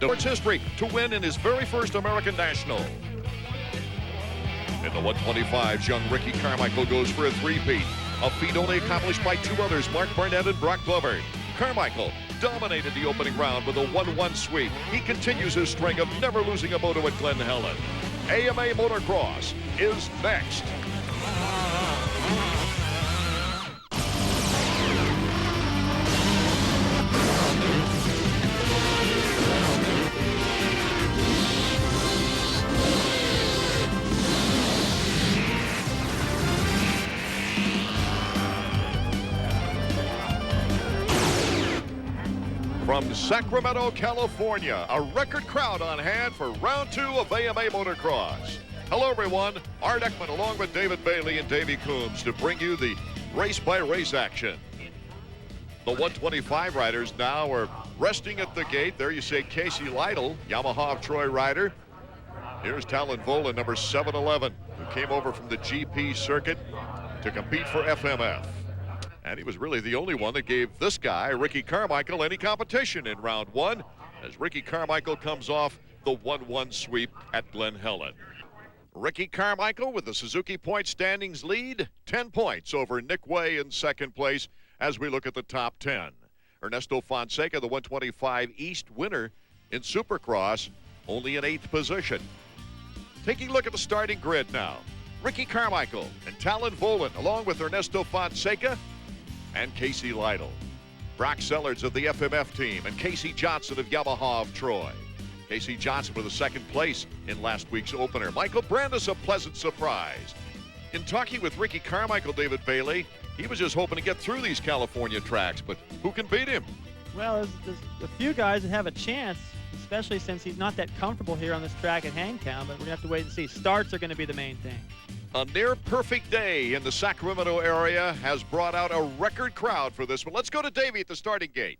Sports history to win in his very first American National. In the 125s, young Ricky Carmichael goes for a three-peat, a feat only accomplished by two others, Mark Barnett and Brock Glover. Carmichael dominated the opening round with a 1-1 sweep. He continues his string of never losing a moto at Glen Helen. AMA Motocross is next. From Sacramento, California, a record crowd on hand for round 2 of AMA Motocross. Hello, everyone. Art Ekman along with David Bailey and Davey Coombs to bring you the race-by-race action. The 125 riders now are resting at the gate. There you see Casey Lytle, Yamaha of Troy rider. Here's Talon Volan, number 711, who came over from the GP circuit to compete for FMF. And he was really the only one that gave this guy, Ricky Carmichael, any competition in round 1, as Ricky Carmichael comes off the 1-1 sweep at Glen Helen. Ricky Carmichael with the Suzuki point standings lead, 10 points over Nick Way in second place as we look at the top 10. Ernesto Fonseca, the 125 East winner in Supercross, only in 8th position. Taking a look at the starting grid now. Ricky Carmichael and Talon Volan, along with Ernesto Fonseca and Casey Lytle. Brock Sellards of the FMF team and Casey Johnson of Yamaha of Troy. Casey Johnson with a second place in last week's opener. Michael Brandis, a pleasant surprise. In talking with Ricky Carmichael, David Bailey, he was just hoping to get through these California tracks, but who can beat him? Well, there's a few guys that have a chance, especially since he's not that comfortable here on this track at Hangtown, but we're going to have to wait and see. Starts are going to be the main thing. A near-perfect day in the Sacramento area has brought out a record crowd for this one. Let's go to Davey at the starting gate.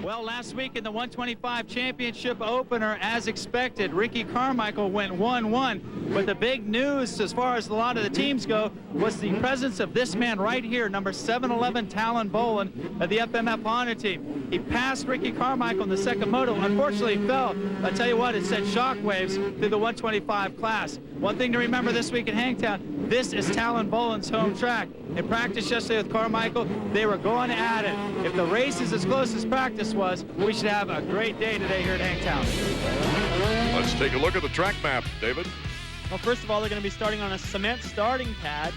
Well, last week in the 125 championship opener, as expected, Ricky Carmichael went 1-1. But the big news, as far as a lot of the teams go, was the presence of this man right here, number 711, Talon Volan, of the FMF Honda team. He passed Ricky Carmichael in the second moto. Unfortunately, he fell. I tell you what, it sent shockwaves through the 125 class. One thing to remember this week at Hangtown, this is Talon Volan's home track. In practice yesterday with Carmichael, they were going at it. If the race is as close as practice was, we should have a great day today here at Hangtown. Let's take a look at the track map, David. Well, first of all, they're going to be starting on a cement starting pad.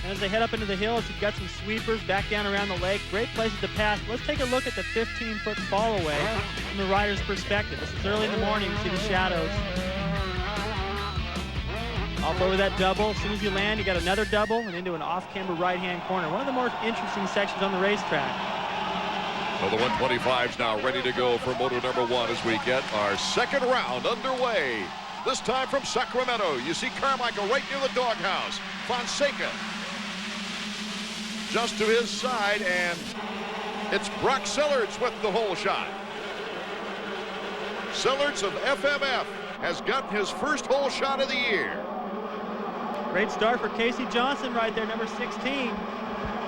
And as they head up into the hills, you've got some sweepers back down around the lake. Great places to pass. Let's take a look at the 15-foot fall away from the rider's perspective. This is early in the morning. You see the shadows. Off over that double. As soon as you land, you got another double and into an off-camber right-hand corner. One of the more interesting sections on the racetrack. So the 125's now ready to go for moto number 1 as we get our second round underway. This time from Sacramento. You see Carmichael right near the doghouse. Fonseca just to his side, and it's Brock Sellards with the hole shot. Sellards of FMF has gotten his first hole shot of the year. Great start for Casey Johnson right there, number 16.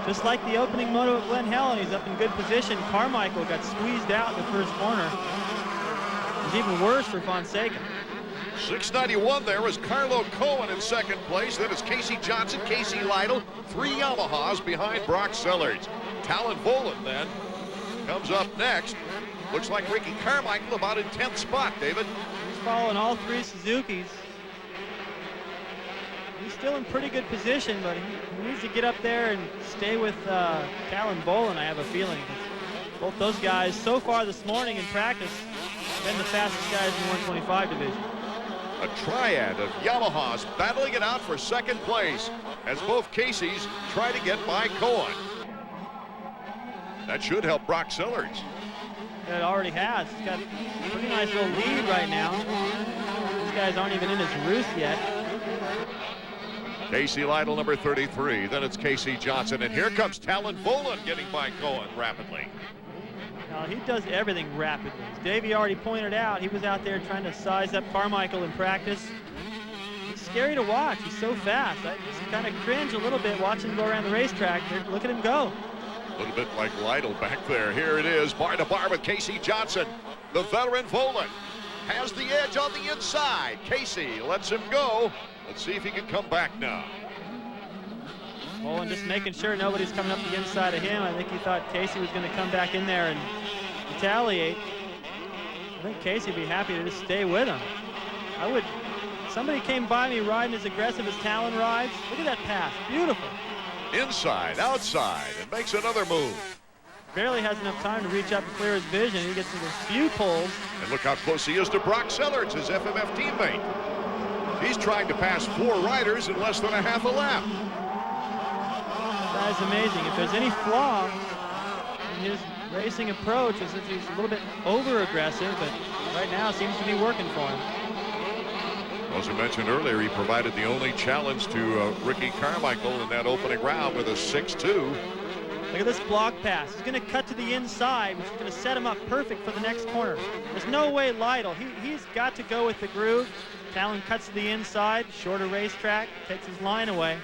Just like the opening moto at Glen Helen, he's up in good position. Carmichael got squeezed out in the first corner. It was even worse for Fonseca. 691 there was Carlo Cohen in second place. Then it's Casey Johnson, Casey Lytle, 3 Yamahas behind Brock Sellards. Talon Volan then comes up next. Looks like Ricky Carmichael about in 10th spot, David. He's following all 3 Suzukis. He's still in pretty good position, but he needs to get up there and stay with Talon Volan, I have a feeling. Both those guys so far this morning in practice have been the fastest guys in the 125 division. A triad of Yamahas battling it out for second place as both Caseys try to get by Cohen. That should help Brock Sellards. It already has. He's got a pretty nice little lead right now. These guys aren't even in his roost yet. Casey Lytle, number 33. Then it's Casey Johnson. And here comes Talon Volan getting by Cohen rapidly. Now, he does everything rapidly. As Davey already pointed out, he was out there trying to size up Carmichael in practice. He's scary to watch. He's so fast. I just kind of cringe a little bit watching him go around the racetrack. Look at him go. A little bit like Lytle back there. Here it is, bar to bar with Casey Johnson. The veteran Volan has the edge on the inside. Casey lets him go. Let's see if he can come back now. Bolin just making sure nobody's coming up the inside of him. I think he thought Casey was going to come back in there and retaliate. I think Casey would be happy to just stay with him. Somebody came by me riding as aggressive as Talon rides. Look at that pass, beautiful. Inside, outside, and makes another move. Barely has enough time to reach up and clear his vision. He gets into a few pulls. And look how close he is to Brock Sellards, his FMF teammate. He's trying to pass 4 riders in less than a half a lap. That is amazing. If there's any flaw in his racing approach, is that he's a little bit over-aggressive, but right now it seems to be working for him. As I mentioned earlier, he provided the only challenge to Ricky Carmichael in that opening round with a 6-2. Look at this block pass. He's going to cut to the inside, which is going to set him up perfect for the next corner. There's no way Lytle. He's got to go with the groove. Talon cuts to the inside, shorter racetrack, takes his line away.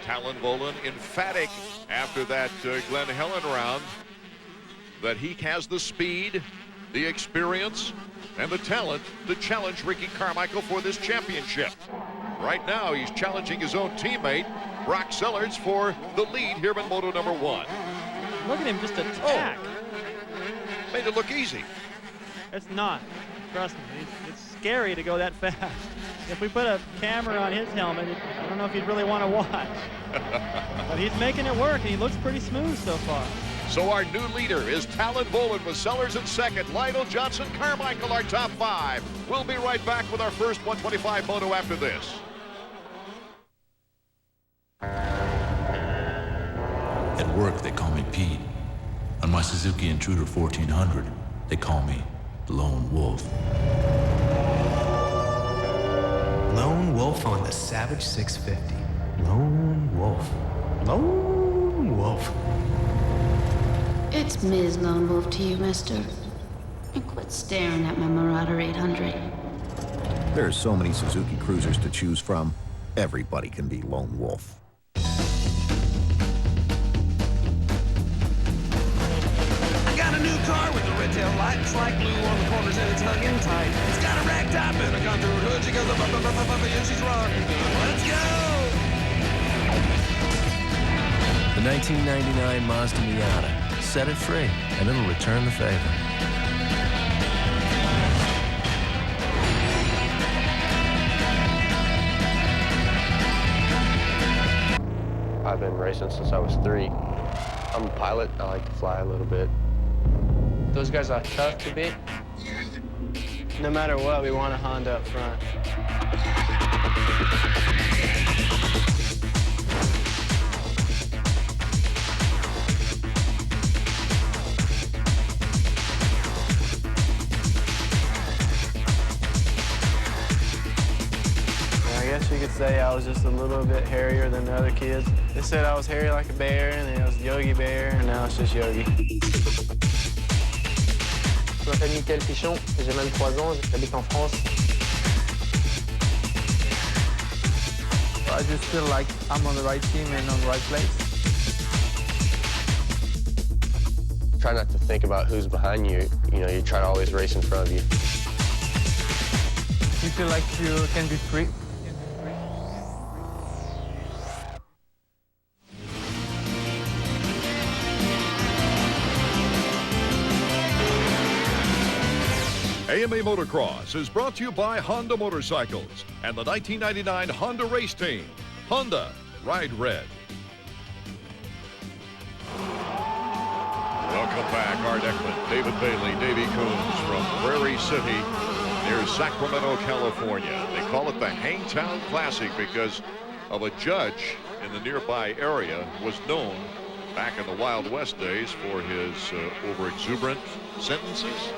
Talon Bolin emphatic after that Glen Helen round that he has the speed, the experience, and the talent to challenge Ricky Carmichael for this championship. Right now, he's challenging his own teammate, Brock Sellards, for the lead here in Moto number 1. Look at him just attack. Oh, made it look easy. It's not. Trust me, it's scary to go that fast. If we put a camera on his helmet, I don't know if he'd really want to watch. But he's making it work, and he looks pretty smooth so far. So our new leader is Talon Bolin with Sellards in second. Lytle, Johnson, Carmichael, our top 5. We'll be right back with our first 125 moto after this. At work, they call me Pete. On my Suzuki Intruder 1400, they call me Lone Wolf. Lone Wolf on the Savage 650. Lone Wolf. Lone Wolf. It's Ms. Lone Wolf to you, mister. And quit staring at my Marauder 800. There are so many Suzuki Cruisers to choose from. Everybody can be Lone Wolf. I got a new car with a red tail light. It's like blue on the corners and it's hung in tight. It's got a rag top and a contour hood. She goes up, up, up, up, up, and she's rocking good. Let's go! The 1999 Mazda Miata. Set it free, and it'll return the favor. I've been racing since I was 3. I'm a pilot. I like to fly a little bit. Those guys are tough to beat. No matter what, we want a Honda up front. I guess you could say I was just a little bit hairier than the other kids. They said I was hairy like a bear, and then I was Yogi Bear, and now it's just Yogi. Je m'appelle Michael Pichon, j'ai 23 ans, j'habite en France. I just feel like I'm on the right team and on the right place. Try not to think about who's behind you. You know, you try to always race in front of you. You feel like you can be free. AMA Motocross is brought to you by Honda Motorcycles and the 1999 Honda Race Team. Honda, ride red. Welcome back, Art Ekman, David Bailey, Davey Coombs from Prairie City near Sacramento, California. They call it the Hangtown Classic because of a judge in the nearby area who was known back in the Wild West days for his over-exuberant sentences.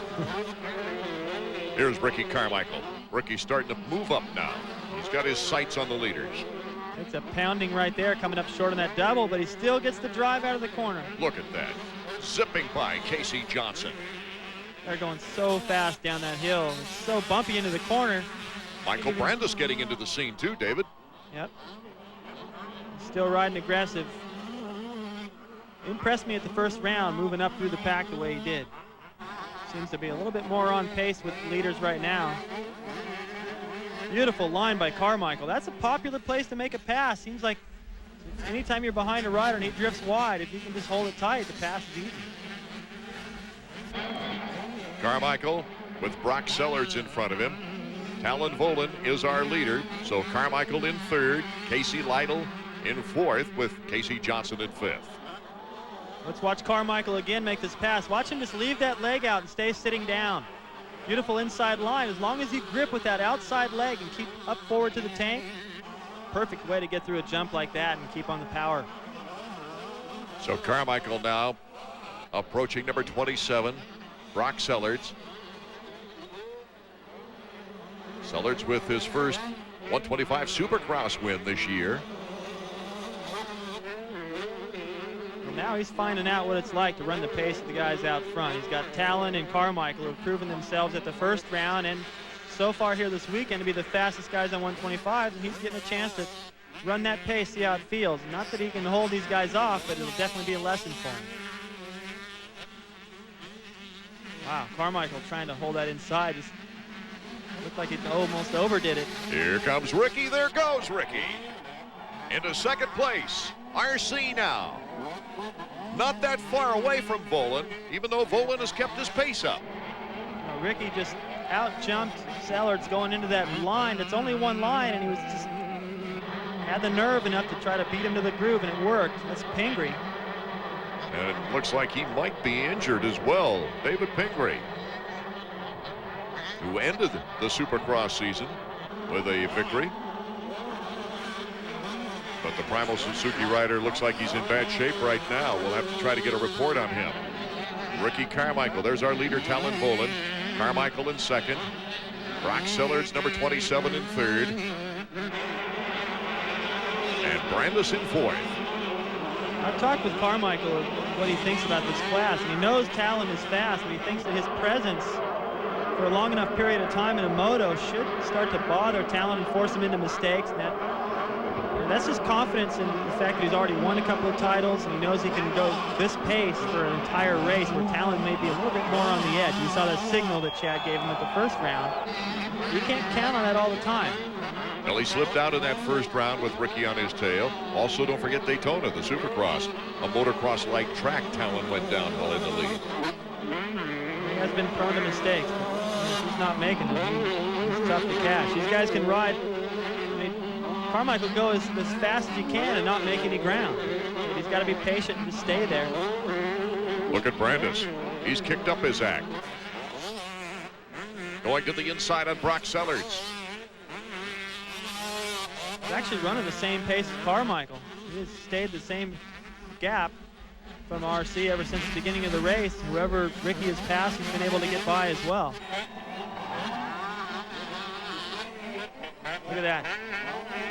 Here's Ricky Carmichael. Ricky's starting to move up now. He's got his sights on the leaders. It's a pounding right there, coming up short on that double, but he still gets the drive out of the corner. Look at that. Zipping by Casey Johnson. They're going so fast down that hill. It's so bumpy into the corner. Michael Brandis getting into the scene too, David. Yep. Still riding aggressive. Impressed me at the first round, moving up through the pack the way he did. Seems to be a little bit more on pace with leaders right now. Beautiful line by Carmichael. That's a popular place to make a pass. Seems like anytime you're behind a rider and he drifts wide, if you can just hold it tight, the pass is easy. Carmichael with Brock Sellards in front of him. Talon Volan is our leader. So Carmichael in third, Casey Lytle in fourth with Casey Johnson in fifth. Let's watch Carmichael again make this pass. Watch him just leave that leg out and stay sitting down. Beautiful inside line. As long as you grip with that outside leg and keep up forward to the tank, perfect way to get through a jump like that and keep on the power. So Carmichael now approaching number 27, Brock Sellards. Sellards with his first 125 Supercross win this year. Now he's finding out what it's like to run the pace of the guys out front. He's got Talon and Carmichael who have proven themselves at the first round and so far here this weekend to be the fastest guys on 125, and he's getting a chance to run that pace, see how it feels. Not that he can hold these guys off, but it'll definitely be a lesson for him. Wow, Carmichael trying to hold that inside. Just looked like it almost overdid it. Here comes Ricky. There goes Ricky. Into second place. RC now. Not that far away from Volan, even though Volan has kept his pace up. Now, Ricky just out-jumped Sellards going into that line. It's only one line, and he was just had the nerve enough to try to beat him to the groove, and it worked. That's Pingree. And it looks like he might be injured as well. David Pingree, who ended the Supercross season with a victory. But the Primal Suzuki rider looks like he's in bad shape right now. We'll have to try to get a report on him. Ricky Carmichael, there's our leader, Talon Volan. Carmichael in second. Brock Sellards, number 27, in third. And Brandis in fourth. I've talked with Carmichael what he thinks about this class, and he knows Talon is fast, but he thinks that his presence for a long enough period of time in a moto should start to bother Talon and force him into mistakes. And that's just confidence in the fact that he's already won a couple of titles, and he knows he can go this pace for an entire race where Talon may be a little bit more on the edge. You saw that signal that Chad gave him at the first round. You can't count on that all the time. Well, he slipped out in that first round with Ricky on his tail. Also, don't forget Daytona, the Supercross. A motocross-like track. Talon went down well in the lead. He has been prone to mistakes, but he's not making them. He's tough to catch. These guys can ride. Carmichael go as fast as he can and not make any ground. But he's got to be patient and just stay there. Look at Brandis. He's kicked up his act. Going to the inside on Brock Sellards. He's actually running the same pace as Carmichael. He has stayed the same gap from RC ever since the beginning of the race. Whoever Ricky has passed, he's been able to get by as well. Look at that.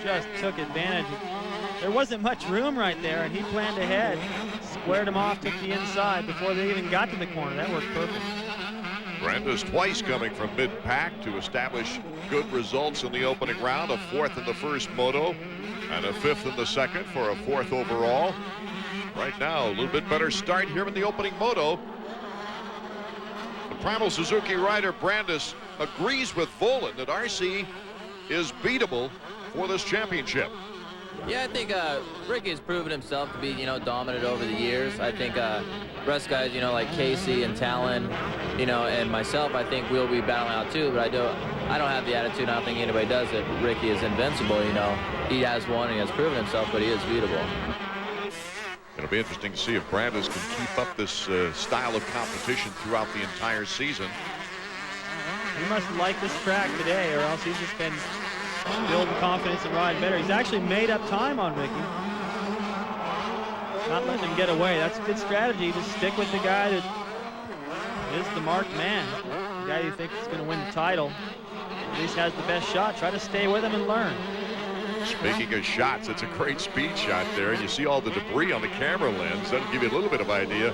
Just took advantage. There wasn't much room right there, and he planned ahead, squared him off, took the inside before they even got to the corner. That worked perfect. Brandis twice coming from mid-pack to establish good results in the opening round. A fourth in the first moto and a fifth in the second for a fourth overall. Right now, a little bit better start here in the opening moto. The Primal Suzuki rider Brandis agrees with Volan that RC is beatable for this championship. Yeah, I think Ricky has proven himself to be, dominant over the years. I think rest guys, like Casey and Talon, and myself, I think we'll be battling out too. But I don't have the attitude. I don't think anybody does that Ricky is invincible. He has won. He has proven himself, but he is beatable. It'll be interesting to see if Brandis can keep up this style of competition throughout the entire season. He must like this track today, or else he's just been building confidence and riding better. He's actually made up time on Ricky. Not letting him get away. That's a good strategy. Just stick with the guy that is the marked man. The guy you think is going to win the title. At least has the best shot. Try to stay with him and learn. Speaking of shots, it's a great speed shot there. And you see all the debris on the camera lens. That'll give you a little bit of idea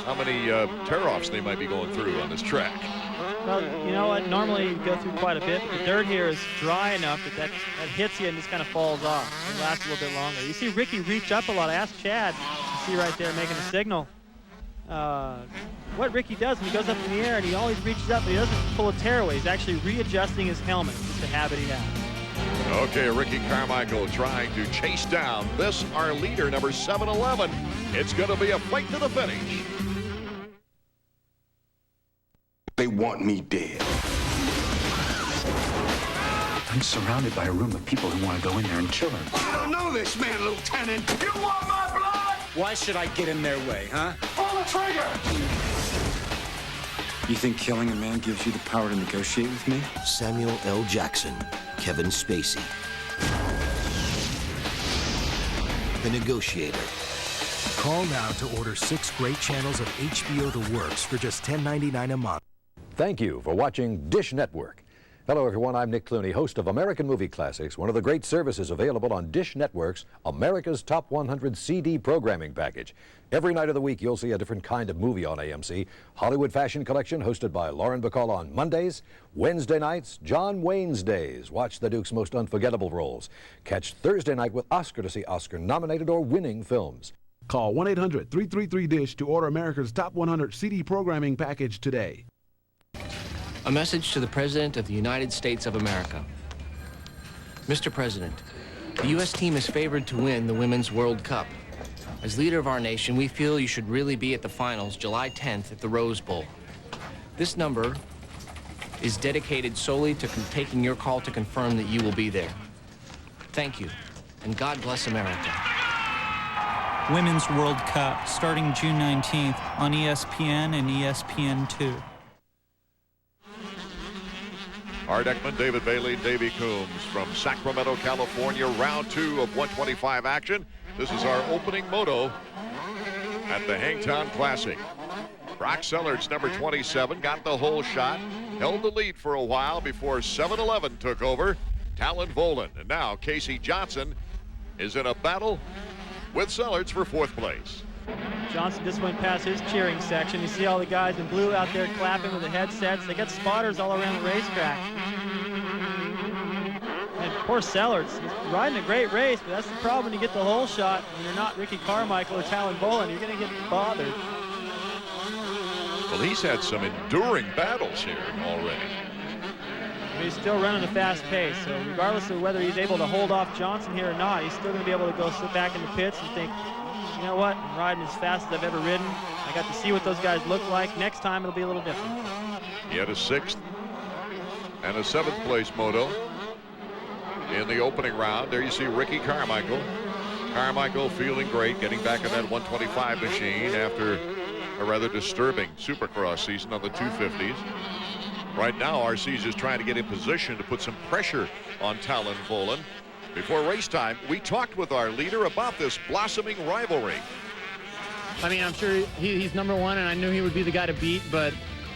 how many tear-offs they might be going through on this track. Well, you know what? Normally you go through quite a bit, but the dirt here is dry enough that hits you and just kind of falls off. It lasts a little bit longer. You see Ricky reach up a lot. I asked Chad. You see right there making a signal. what Ricky does when he goes up in the air, and he always reaches up, but he doesn't pull a tearaway. He's actually readjusting his helmet. It's just a habit he has. Okay, Ricky Carmichael trying to chase down this, our leader, number 711. It's going to be a fight to the finish. They want me dead. I'm surrounded by a room of people who want to go in there and kill him. I don't know this man, Lieutenant. You want my blood? Why should I get in their way, huh? Pull the trigger! You think killing a man gives you the power to negotiate with me? Samuel L. Jackson, Kevin Spacey. The Negotiator. Call now to order 6 great channels of HBO The Works for just $10.99 a month. Thank you for watching Dish Network. Hello everyone, I'm Nick Clooney, host of American Movie Classics, one of the great services available on Dish Network's America's Top 100 CD programming package. Every night of the week you'll see a different kind of movie on AMC. Hollywood Fashion Collection hosted by Lauren Bacall on Mondays. Wednesday nights, John Wayne's Days. Watch the Duke's most unforgettable roles. Catch Thursday night with Oscar to see Oscar-nominated or winning films. Call 1-800-333-DISH to order America's Top 100 CD programming package today. A message to the President of the United States of America. Mr. President, the U.S. team is favored to win the Women's World Cup. As leader of our nation, we feel you should really be at the finals July 10th at the Rose Bowl. This number is dedicated solely to taking your call to confirm that you will be there. Thank you, and God bless America. Women's World Cup, starting June 19th on ESPN and ESPN2. Art Ekman, David Bailey, Davey Coombs from Sacramento, California. Round 2 of 125 action. This is our opening moto at the Hangtown Classic. Brock Sellards, number 27, got the whole shot, held the lead for a while before 7-11 took over. Talon Volan, and now Casey Johnson is in a battle with Sellards for 4th place. Johnson just went past his cheering section. You see all the guys in blue out there clapping with the headsets. They got spotters all around the racetrack. And poor Sellards, he's riding a great race, but that's the problem when you get the whole shot and you're not Ricky Carmichael or Talon Boland. You're going to get bothered. Well, he's had some enduring battles here already. But he's still running a fast pace, so regardless of whether he's able to hold off Johnson here or not, he's still going to be able to go sit back in the pits and think, you know what, I'm riding as fast as I've ever ridden. I got to see what those guys look like. Next time it'll be a little different. He had a 6th and a 7th place moto in the opening round. There you see Ricky Carmichael. Carmichael feeling great, getting back in that 125 machine after a rather disturbing Supercross season on the 250s. Right now, RC's just trying to get in position to put some pressure on Talon Volan. Before race time, we talked with our leader about this blossoming rivalry. I mean, I'm sure he's number 1, and I knew he would be the guy to beat, but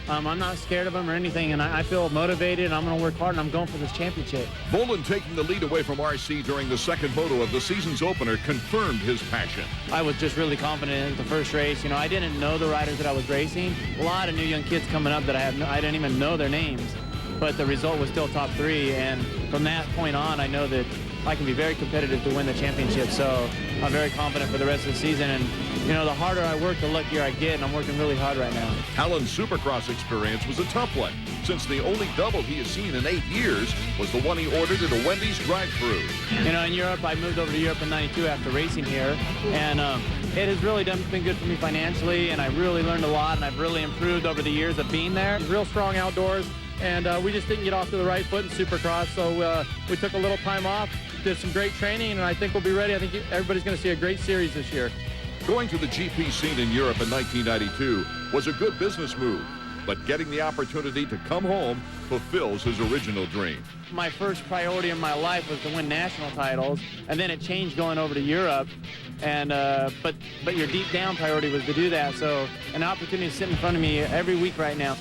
I'm not scared of him or anything, and I feel motivated, and I'm going to work hard, and I'm going for this championship. Volan taking the lead away from RC during the 2nd moto of the season's opener confirmed his passion. I was just really confident in the first race. You know, I didn't know the riders that I was racing. A lot of new young kids coming up that I didn't even know their names, but the result was still top 3, and from that point on, I know that I can be very competitive to win the championship, so I'm very confident for the rest of the season. And, you know, the harder I work, the luckier I get, and I'm working really hard right now. Talon's Supercross experience was a tough one, since the only double he has seen in 8 years was the one he ordered at a Wendy's drive-thru. You know, in Europe, I moved over to Europe in '92 after racing here, and it has really been good for me financially, and I really learned a lot, and I've really improved over the years of being there. Real strong outdoors, and we just didn't get off to the right foot in Supercross, so we took a little time off, did some great training, and I think we'll be ready. I think everybody's going to see a great series this year. Going to the GP scene in Europe in 1992 was a good business move, but getting the opportunity to come home fulfills his original dream. My first priority in my life was to win national titles, and then it changed going over to Europe. And but your deep down priority was to do that. So an opportunity is sitting in front of me every week right now.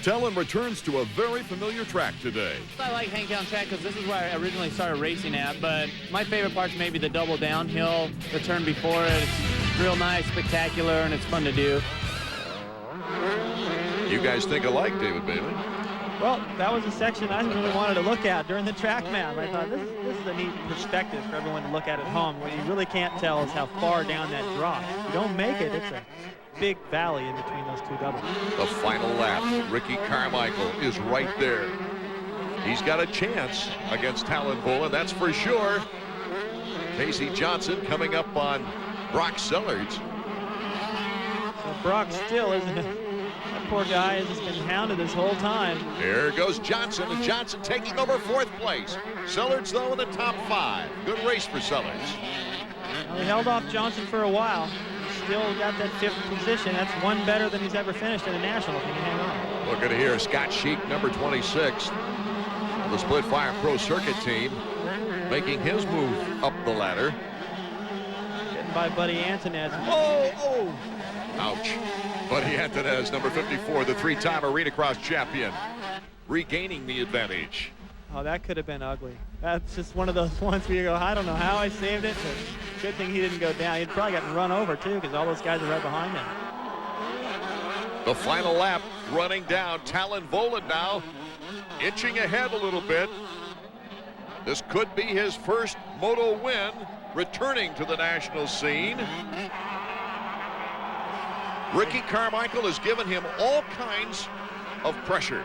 Talon returns to a very familiar track today. I like Hangtown track because this is where I originally started racing at, but my favorite part's maybe the double downhill, the turn before it. It's real nice, spectacular, and it's fun to do. You guys think alike, David Bailey? Well, that was a section I really wanted to look at during the track map. I thought this is a neat perspective for everyone to look at home. What you really can't tell is how far down that drop. If you don't make it, it's a big valley in between those two doubles. The final lap, Ricky Carmichael is right there. He's got a chance against Talon Bolin, that's for sure. Casey Johnson coming up on Brock Sellards. So Brock still isn't. That poor guy has just been hounded this whole time. Here goes Johnson, and Johnson taking over 4th place. Sellards, though, in the top 5. Good race for Sellards. Well, he held off Johnson for a while. Still got that 5th position. That's one better than he's ever finished in a national if he can hang on. Look at here, Scott Sheik, number 26. The Split Fire Pro Circuit team making his move up the ladder. Getting by Buddy Antonez. Oh! Ouch. Buddy Antonez, number 54, the 3-time Arena Cross champion, regaining the advantage. Oh, that could have been ugly. That's just one of those ones where you go, I don't know how I saved it, but good thing he didn't go down. He'd probably gotten run over, too, because all those guys are right behind him. The final lap running down. Talon Bolin now inching ahead a little bit. This could be his first moto win, returning to the national scene. Ricky Carmichael has given him all kinds of pressure.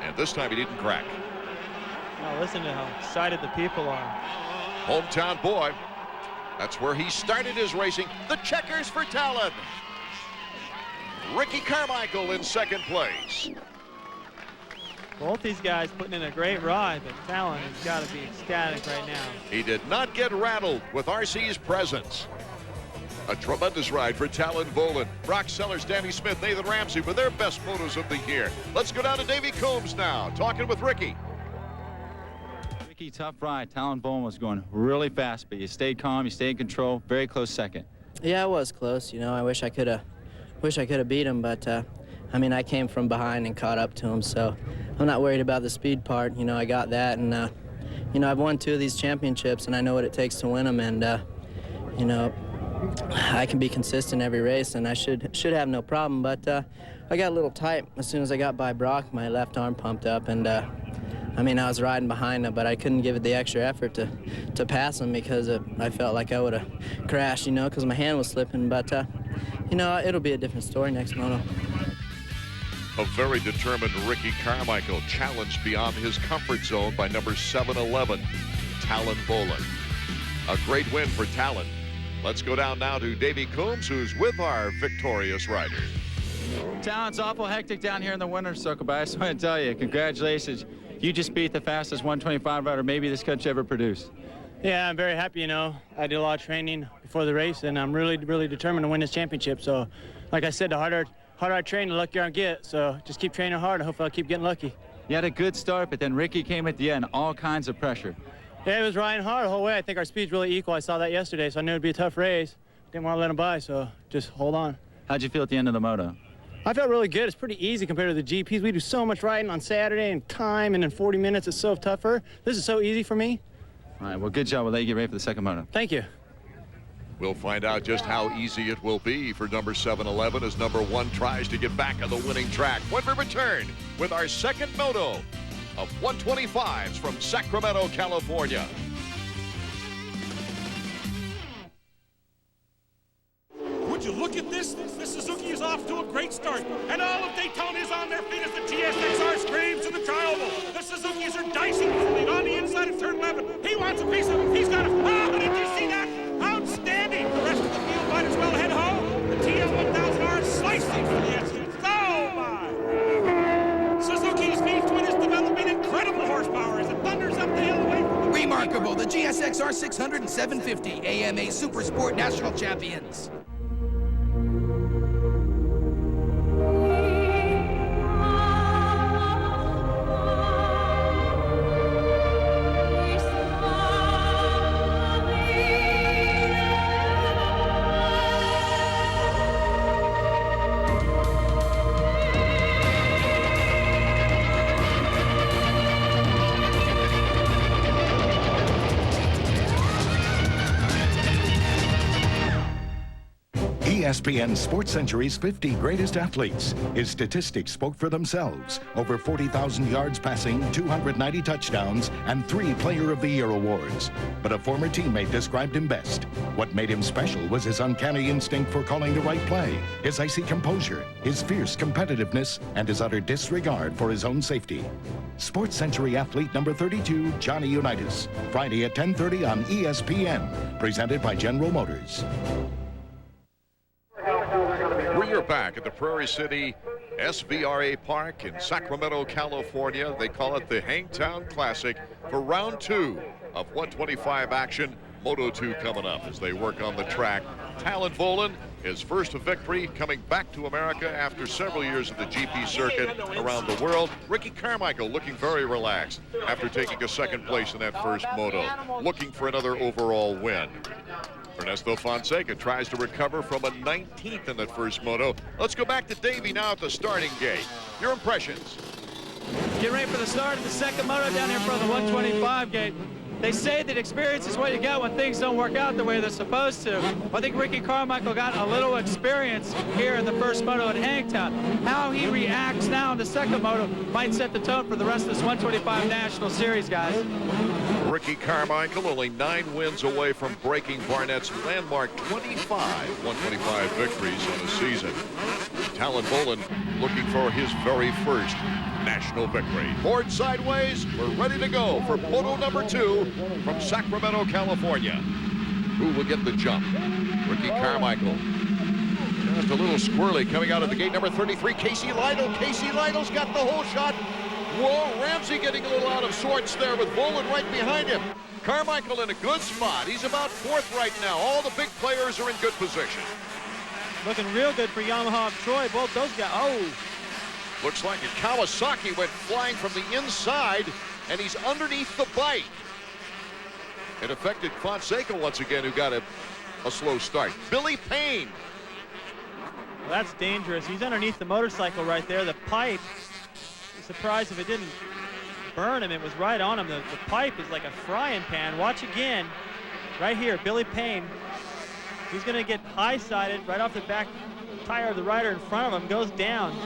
And this time he didn't crack. Now listen to how excited the people are. Hometown boy. That's where he started his racing. The checkers for Talon. Ricky Carmichael in 2nd place. Both these guys putting in a great ride, but Talon has got to be ecstatic right now. He did not get rattled with RC's presence. A tremendous ride for Talon Bolin. Brock Sellers, Danny Smith, Nathan Ramsey with their best motos of the year. Let's go down to Davey Coombs now, talking with Ricky. Ricky, tough ride. Talon Bolin was going really fast, but you stayed calm, you stayed in control. Very close second. Yeah, it was close. You know, I wish I could have beat him, but I mean, I came from behind and caught up to him, so I'm not worried about the speed part. You know, I got that, and you know, I've won 2 of these championships, and I know what it takes to win them, and you know, I can be consistent every race, and I should have no problem. But I got a little tight as soon as I got by Brock. My left arm pumped up, and I mean, I was riding behind him, but I couldn't give it the extra effort to pass him because I felt like I would have crashed, you know, because my hand was slipping. But you know, it'll be a different story next moto. A very determined Ricky Carmichael, challenged beyond his comfort zone by number 711, Talon Bolin. A great win for Talon. Let's go down now to Davey Coombs, who's with our victorious rider. Talon's awful hectic down here in the winner's circle, but I just want to tell you, congratulations. You just beat the fastest 125 rider maybe this country ever produced. Yeah, I'm very happy, you know. I did a lot of training before the race, and I'm really, really determined to win this championship. So, like I said, the harder I train, the luckier I get. So just keep training hard, and hopefully I'll keep getting lucky. You had a good start, but then Ricky came at the end, all kinds of pressure. Yeah, it was riding hard the whole way. I think our speed's really equal. I saw that yesterday, so I knew it'd be a tough race. Didn't want to let him by, so just hold on. How'd you feel at the end of the moto? I felt really good. It's pretty easy compared to the GPs. We do so much riding on Saturday and time, and in 40 minutes it's so tougher. This is so easy for me. All right, well, good job. We'll let you get ready for the second moto. Thank you. We'll find out just how easy it will be for number 711 as number 1 tries to get back on the winning track. When we return with our second moto of 125s from Sacramento, California. Would you look at this? The Suzuki is off to a great start, and all of Daytona is on their feet as the GSXR screams to the tri-oval. The Suzukis are dicing for the lead on the inside of turn 11. He wants a piece of it. He's got it. Oh, did you see that? Outstanding. The rest of the field might as well head home. The TL1000R is slicing for the exit. Oh, my. Suzuki's V-twin is developing incredible horsepower as it thunders up the hill away from the... Remarkable. The GSXR 600 and 750 AMA Super Sport National Champions. ESPN Sports Century's 50 greatest athletes. His statistics spoke for themselves. Over 40,000 yards passing, 290 touchdowns, and 3 Player of the Year awards. But a former teammate described him best. What made him special was his uncanny instinct for calling the right play, his icy composure, his fierce competitiveness, and his utter disregard for his own safety. Sports Century athlete number 32, Johnny Unitas. Friday at 10:30 on ESPN. Presented by General Motors. We are back at the Prairie City SVRA Park in Sacramento, California. They call it the Hangtown Classic for round 2 of 125 action. Moto 2 coming up as they work on the track. Talon Bolin, his first victory coming back to America after several years of the GP circuit around the world. Ricky Carmichael looking very relaxed after taking a second place in that first moto, looking for another overall win. Ernesto Fonseca tries to recover from a 19th in that first moto. Let's go back to Davey now at the starting gate. Your impressions? Get ready for the start of the second moto down here in front of the 125 gate. They say that experience is what you get when things don't work out the way they're supposed to. I think Ricky Carmichael got a little experience here in the first moto at Hangtown. How he reacts now in the second moto might set the tone for the rest of this 125 National Series, guys. Ricky Carmichael only 9 wins away from breaking Barnett's landmark 25 125 victories on the season. Talon Bolin looking for his very first national victory. Board sideways, we're ready to go for moto number 2 from Sacramento, California. Who will get the jump? Ricky Carmichael. Just a little squirrely coming out of the gate, number 33, Casey Lytle. Casey Lytle's got the whole shot. Whoa, Ramsey getting a little out of sorts there with Bolin right behind him. Carmichael in a good spot. He's about 4th right now. All the big players are in good position. Looking real good for Yamaha of Troy. Both those guys. Oh. Looks like a Kawasaki went flying from the inside, and he's underneath the bike. It affected Fonseca once again, who got a slow start. Billy Payne. Well, that's dangerous. He's underneath the motorcycle right there. The pipe, I'm surprised if it didn't burn him. It was right on him. The pipe is like a frying pan. Watch again. Right here, Billy Payne. He's going to get high-sided right off the back tire of the rider in front of him, goes down.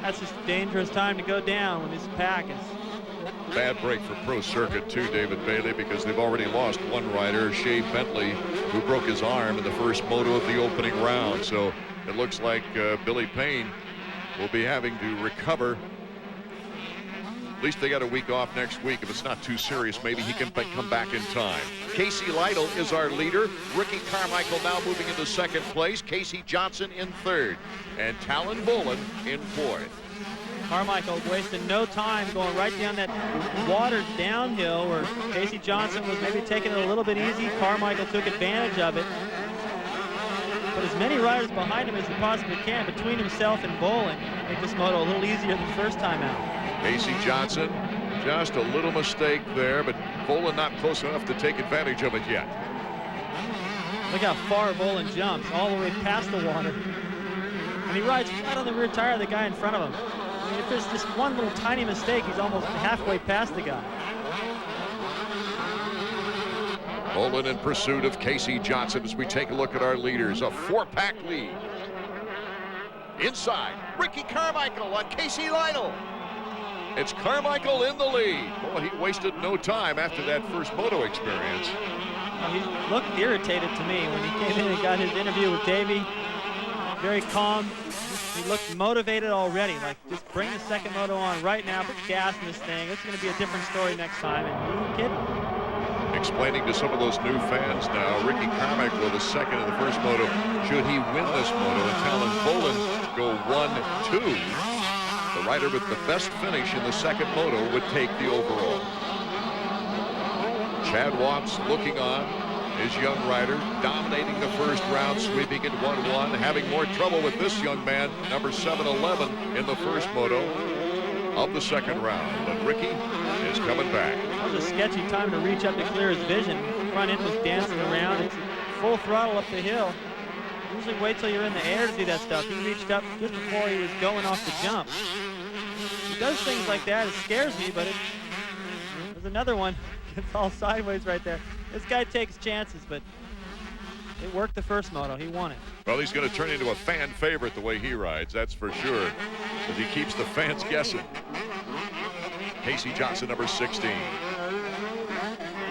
That's just a dangerous time to go down when this pack is. Bad break for Pro Circuit too, David Bailey, because they've already lost one rider, Shea Bentley, who broke his arm in the first moto of the opening round. So it looks like Billy Payne will be having to recover. At least they got a week off next week. If it's not too serious, maybe he can come back in time. Casey Lytle is our leader. Ricky Carmichael now moving into 2nd place. Casey Johnson in 3rd. And Talon Bolin in 4th. Carmichael wasting no time going right down that watered downhill where Casey Johnson was maybe taking it a little bit easy. Carmichael took advantage of it. Put as many riders behind him as he possibly can between himself and Bolin. Make this moto a little easier than the first time out. Casey Johnson, just a little mistake there, but Bolin not close enough to take advantage of it yet. Look how far Bolin jumps, all the way past the water. And he rides flat on the rear tire of the guy in front of him. I mean, if there's just one little tiny mistake, he's almost halfway past the guy. Bolin in pursuit of Casey Johnson as we take a look at our leaders. A 4-pack lead. Inside, Ricky Carmichael on Casey Lytle. It's Carmichael in the lead. Boy, he wasted no time after that first moto experience. Well, he looked irritated to me when he came in and got his interview with Davey. Very calm. He looked motivated already. Like, just bring the second moto on right now. Put gas in this thing. It's going to be a different story next time. And he ain't kidding. Explaining to some of those new fans now, Ricky Carmichael with a second in the first moto. Should he win this moto and Talon Bolin go 1-2? The rider with the best finish in the second moto would take the overall. Chad Watts looking on. His young rider dominating the first round, sweeping it 1-1, having more trouble with this young man, number 711 in the first moto of the second round. But Ricky is coming back. That was a sketchy time to reach up to clear his vision. Front end was dancing around. It's full throttle up the hill. Usually wait till you're in the air to do that stuff. He reached up just before he was going off the jump. He does things like that. It scares me, but there's another one. It's all sideways right there. This guy takes chances, but It worked the first moto. He won it. Well, he's going to turn into a fan favorite the way he rides, that's for sure, as he keeps the fans guessing. Casey Johnson, number 16.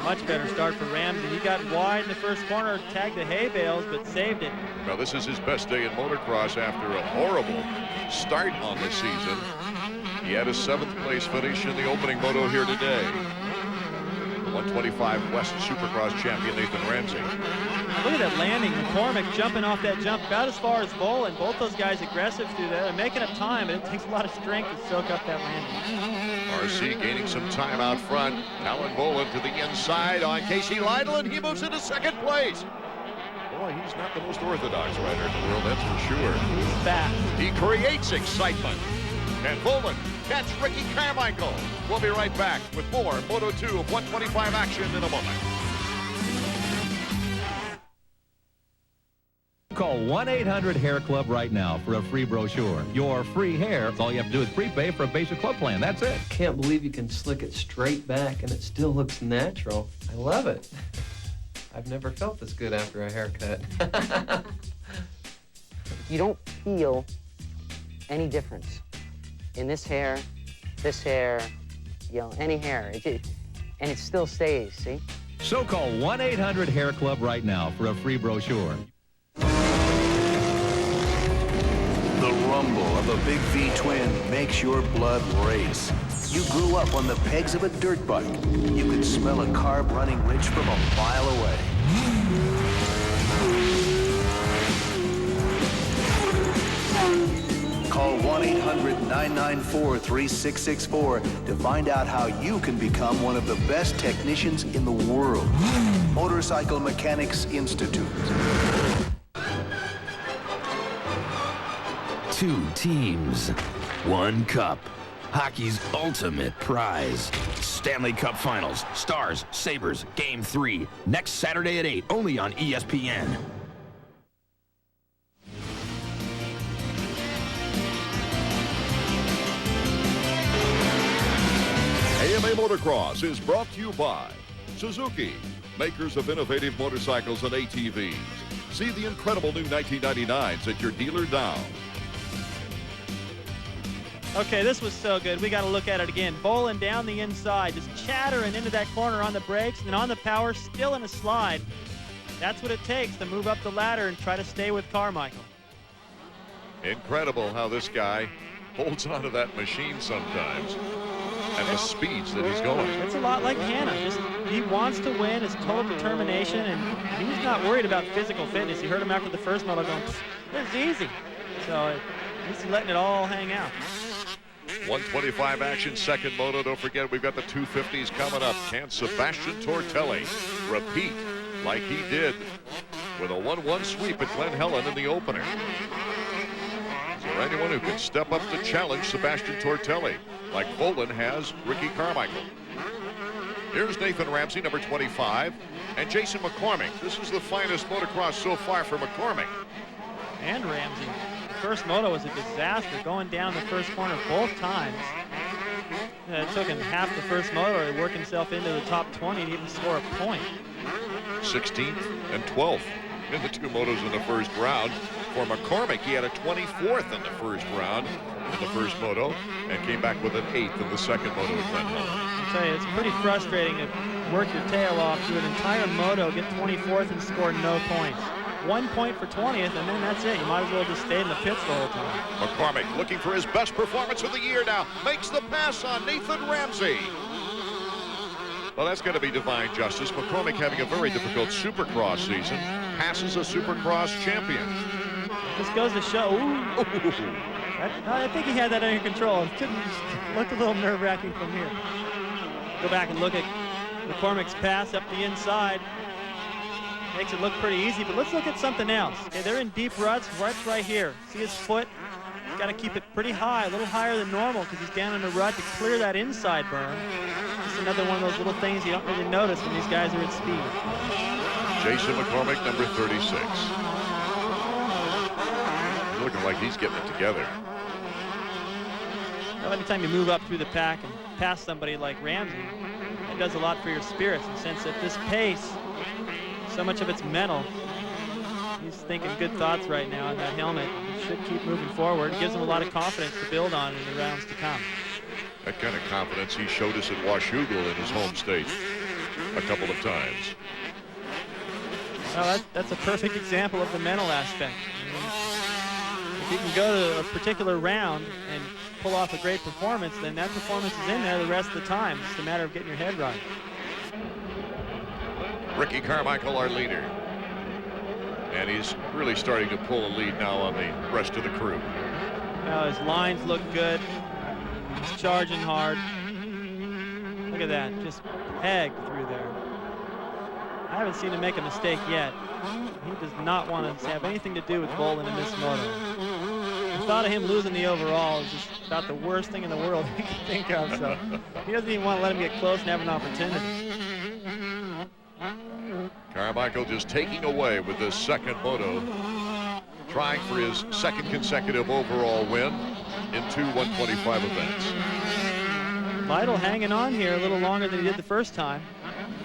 Much better start for Ramsey. He got wide in the first corner, tagged the hay bales, but saved it. Well, this is his best day in motocross after a horrible start on the season. He had a 7th place finish in the opening moto here today. The 125 West Supercross champion Nathan Ramsey. Look at that landing. McCormick jumping off that jump about as far as Bolin. Both those guys aggressive through there. They're making up time, but it takes a lot of strength to soak up that landing. RC gaining some time out front. Alan Bolin to the inside on Casey Lytle, and he moves into 2nd place. Boy, he's not the most orthodox rider in the world, that's for sure. He's back. He creates excitement. And Bolin catch Ricky Carmichael. We'll be right back with more Moto 2 of 125 action in a moment. Call 1-800-HAIR-CLUB right now for a free brochure. Your free hair, all you have to do is prepay for a basic club plan. That's it. Can't believe you can slick it straight back and it still looks natural. I love it. I've never felt this good after a haircut. You don't feel any difference in this hair, you know, any hair. And it still stays, see? So call 1-800-HAIR-CLUB right now for a free brochure. The rumble of a big V twin makes your blood race. You grew up on the pegs of a dirt bike. You could smell a carb running rich from a mile away. Call 1-800-994-3664 to find out how you can become one of the best technicians in the world. Motorcycle Mechanics Institute. 2 teams, 1 cup. Hockey's ultimate prize. Stanley Cup Finals, Stars, Sabres, Game 3. Next Saturday at 8, only on ESPN. AMA Motocross is brought to you by Suzuki, makers of innovative motorcycles and ATVs. See the incredible new 1999s at your dealer now. Okay, this was so good. We got to look at it again. Bolin down the inside, just chattering into that corner on the brakes, and then on the power, still in a slide. That's what it takes to move up the ladder and try to stay with Carmichael. Incredible how this guy holds onto that machine sometimes at the speeds that he's going. It's a lot like Hannah. Just he wants to win. It's total determination, and he's not worried about physical fitness. You heard him after the first moto going, "It's easy." So he's letting it all hang out. 125 action, 2nd moto. Don't forget, we've got the 250s coming up. Can Sebastian Tortelli repeat like he did with a 1-1 sweep at Glen Helen in the opener? Is there anyone who can step up to challenge Sebastian Tortelli like Bolin has Ricky Carmichael? Here's Nathan Ramsey, number 25, and Jason McCormick. This is the finest motocross so far for McCormick. And Ramsey. First moto was a disaster, going down the first corner both times. It took him half the first moto to work himself into the top 20 and even score a point. 16th and 12th in the 2 motos in the first round. For McCormick, he had a 24th in the first round in the first moto and came back with an 8th in the 2nd moto at Glen Helen. I'll tell you, it's pretty frustrating to work your tail off through an entire moto, get 24th and score no points. 1 point for 20th, and then that's it. You might as well just stay in the pits the whole time. McCormick looking for his best performance of the year now. Makes the pass on Nathan Ramsey. Well, that's going to be divine justice. McCormick having a very difficult Supercross season. Passes a Supercross champion. This goes to show. Ooh. I think he had that under control. It couldn't look a little nerve-wracking from here. Go back and look at McCormick's pass up the inside. Makes it look pretty easy, but let's look at something else. Okay, they're in deep ruts right here. See his foot? He's got to keep it pretty high, a little higher than normal because he's down in a rut to clear that inside berm. Just another one of those little things you don't really notice when these guys are at speed. Jason McCormick, number 36. He's looking like he's getting it together. Well, anytime you move up through the pack and pass somebody like Ramsey, that does a lot for your spirits in the sense that this pace, so much of it's mental. thinking good thoughts right now in that helmet. He should keep moving forward. It gives him a lot of confidence to build on in the rounds to come. That kind of confidence he showed us at Washougal in his home state a couple of times. Well, that's a perfect example of the mental aspect. I mean, if you can go to a particular round and pull off a great performance, then that performance is in there the rest of the time. It's a matter of getting your head right. Ricky Carmichael, our leader. And he's really starting to pull a lead now on the rest of the crew. Well, his lines look good. He's charging hard. Look at that, just pegged through there. I haven't seen him make a mistake yet. He does not want to have anything to do with bowling in this moto. The thought of him losing the overall is just about the worst thing in the world he can think of, so he doesn't even want to let him get close and have an opportunity. Carmichael just taking away with this second moto, trying for his second consecutive overall win in 2 125 events. Lytle hanging on here a little longer than he did the first time.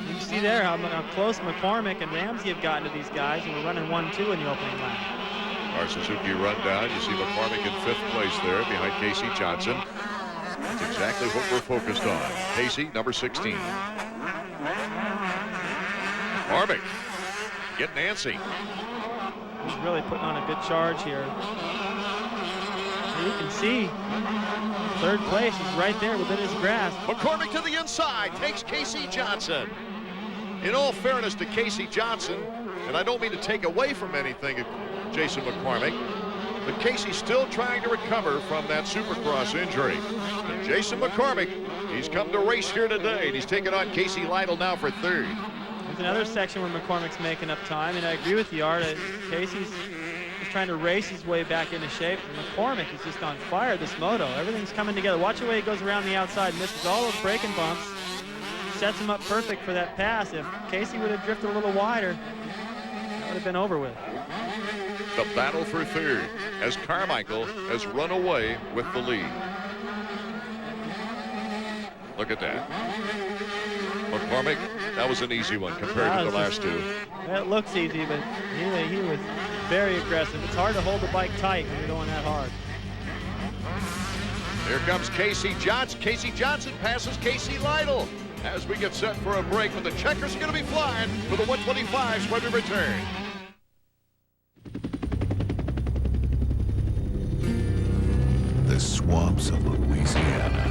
You can see there how close McCormick and Ramsey have gotten to these guys, and we're running 1-2 in the opening lap. Our Suzuki rundown, you see McCormick in 5th place there behind Casey Johnson. That's exactly what we're focused on. Casey, number 16. McCormick getting antsy. He's really putting on a good charge here. And you can see 3rd place is right there within his grasp. McCormick to the inside, takes Casey Johnson. In all fairness to Casey Johnson, and I don't mean to take away from anything of Jason McCormick, but Casey's still trying to recover from that Supercross injury. And Jason McCormick, he's come to race here today, and he's taking on Casey Lytle now for 3rd. There's another section where McCormick's making up time, and I agree with you, Art. Casey's just trying to race his way back into shape. And McCormick is just on fire this moto. Everything's coming together. Watch the way he goes around the outside, misses all those braking bumps. Sets him up perfect for that pass. If Casey would have drifted a little wider, that would have been over with. The battle for 3rd as Carmichael has run away with the lead. Look at that. McCormick, that was an easy one compared to the last 2. It looks easy, but he was very aggressive. It's hard to hold the bike tight when you're going that hard. Here comes Casey Johnson. Casey Johnson passes Casey Lytle as we get set for a break, but the checkers are going to be flying for the 125s when we return. The swamps of Louisiana.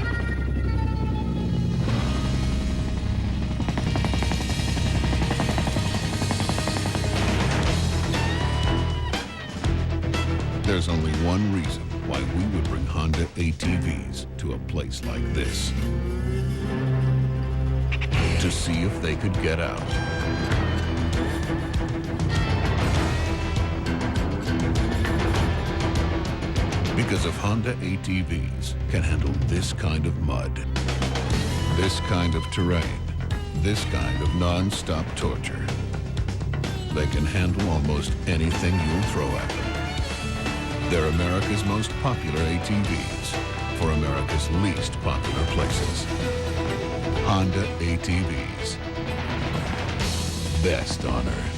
There's only one reason why we would bring Honda ATVs to a place like this. To see if they could get out. Because if Honda ATVs can handle this kind of mud, this kind of terrain, this kind of non-stop torture, they can handle almost anything you'll throw at them. They're America's most popular ATVs for America's least popular places. Honda ATVs. Best on Earth.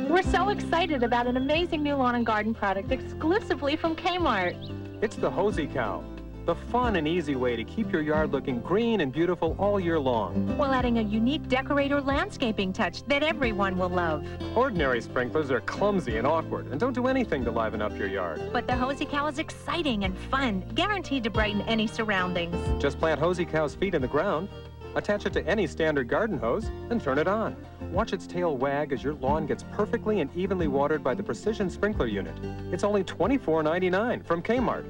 We're so excited about an amazing new lawn and garden product exclusively from Kmart. It's the Hosey Cow. The fun and easy way to keep your yard looking green and beautiful all year long. While adding a unique decorator landscaping touch that everyone will love. Ordinary sprinklers are clumsy and awkward and don't do anything to liven up your yard. But the Hosey Cow is exciting and fun, guaranteed to brighten any surroundings. Just plant Hosey Cow's feet in the ground, attach it to any standard garden hose, and turn it on. Watch its tail wag as your lawn gets perfectly and evenly watered by the Precision Sprinkler Unit. It's only $24.99 from Kmart.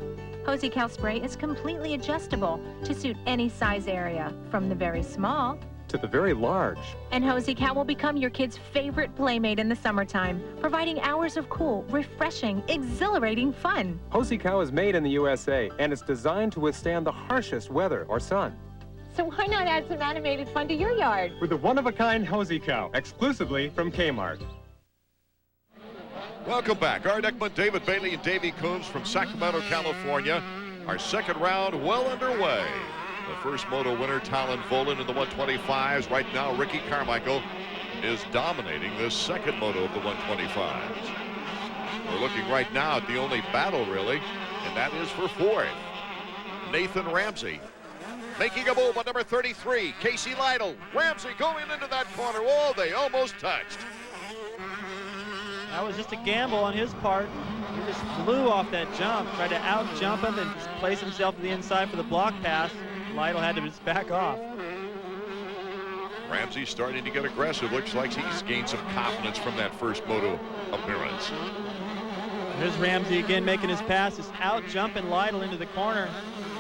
Hosey Cow spray is completely adjustable to suit any size area, from the very small to the very large. And Hosey Cow will become your kid's favorite playmate in the summertime, providing hours of cool, refreshing, exhilarating fun. Hosey Cow is made in the USA, and it's designed to withstand the harshest weather or sun. So why not add some animated fun to your yard? With the one-of-a-kind Hosey Cow, exclusively from Kmart. Welcome back. Art Ekman, David Bailey, and Davey Coombs from Sacramento, California. Our second round well underway. The first moto winner, Talon Volan, in the 125s. Right now, Ricky Carmichael is dominating this second moto of the 125s. We're looking right now at the only battle, really, and that is for fourth. Nathan Ramsey making a move on number 33, Casey Lytle. Ramsey going into that corner. Oh, they almost touched. That was just a gamble on his part. He just flew off that jump, tried to out-jump him and just place himself to the inside for the block pass. Lytle had to just back off. Ramsey starting to get aggressive. Looks like he's gained some confidence from that first moto appearance. Here's Ramsey again making his pass, just out-jumping Lytle into the corner.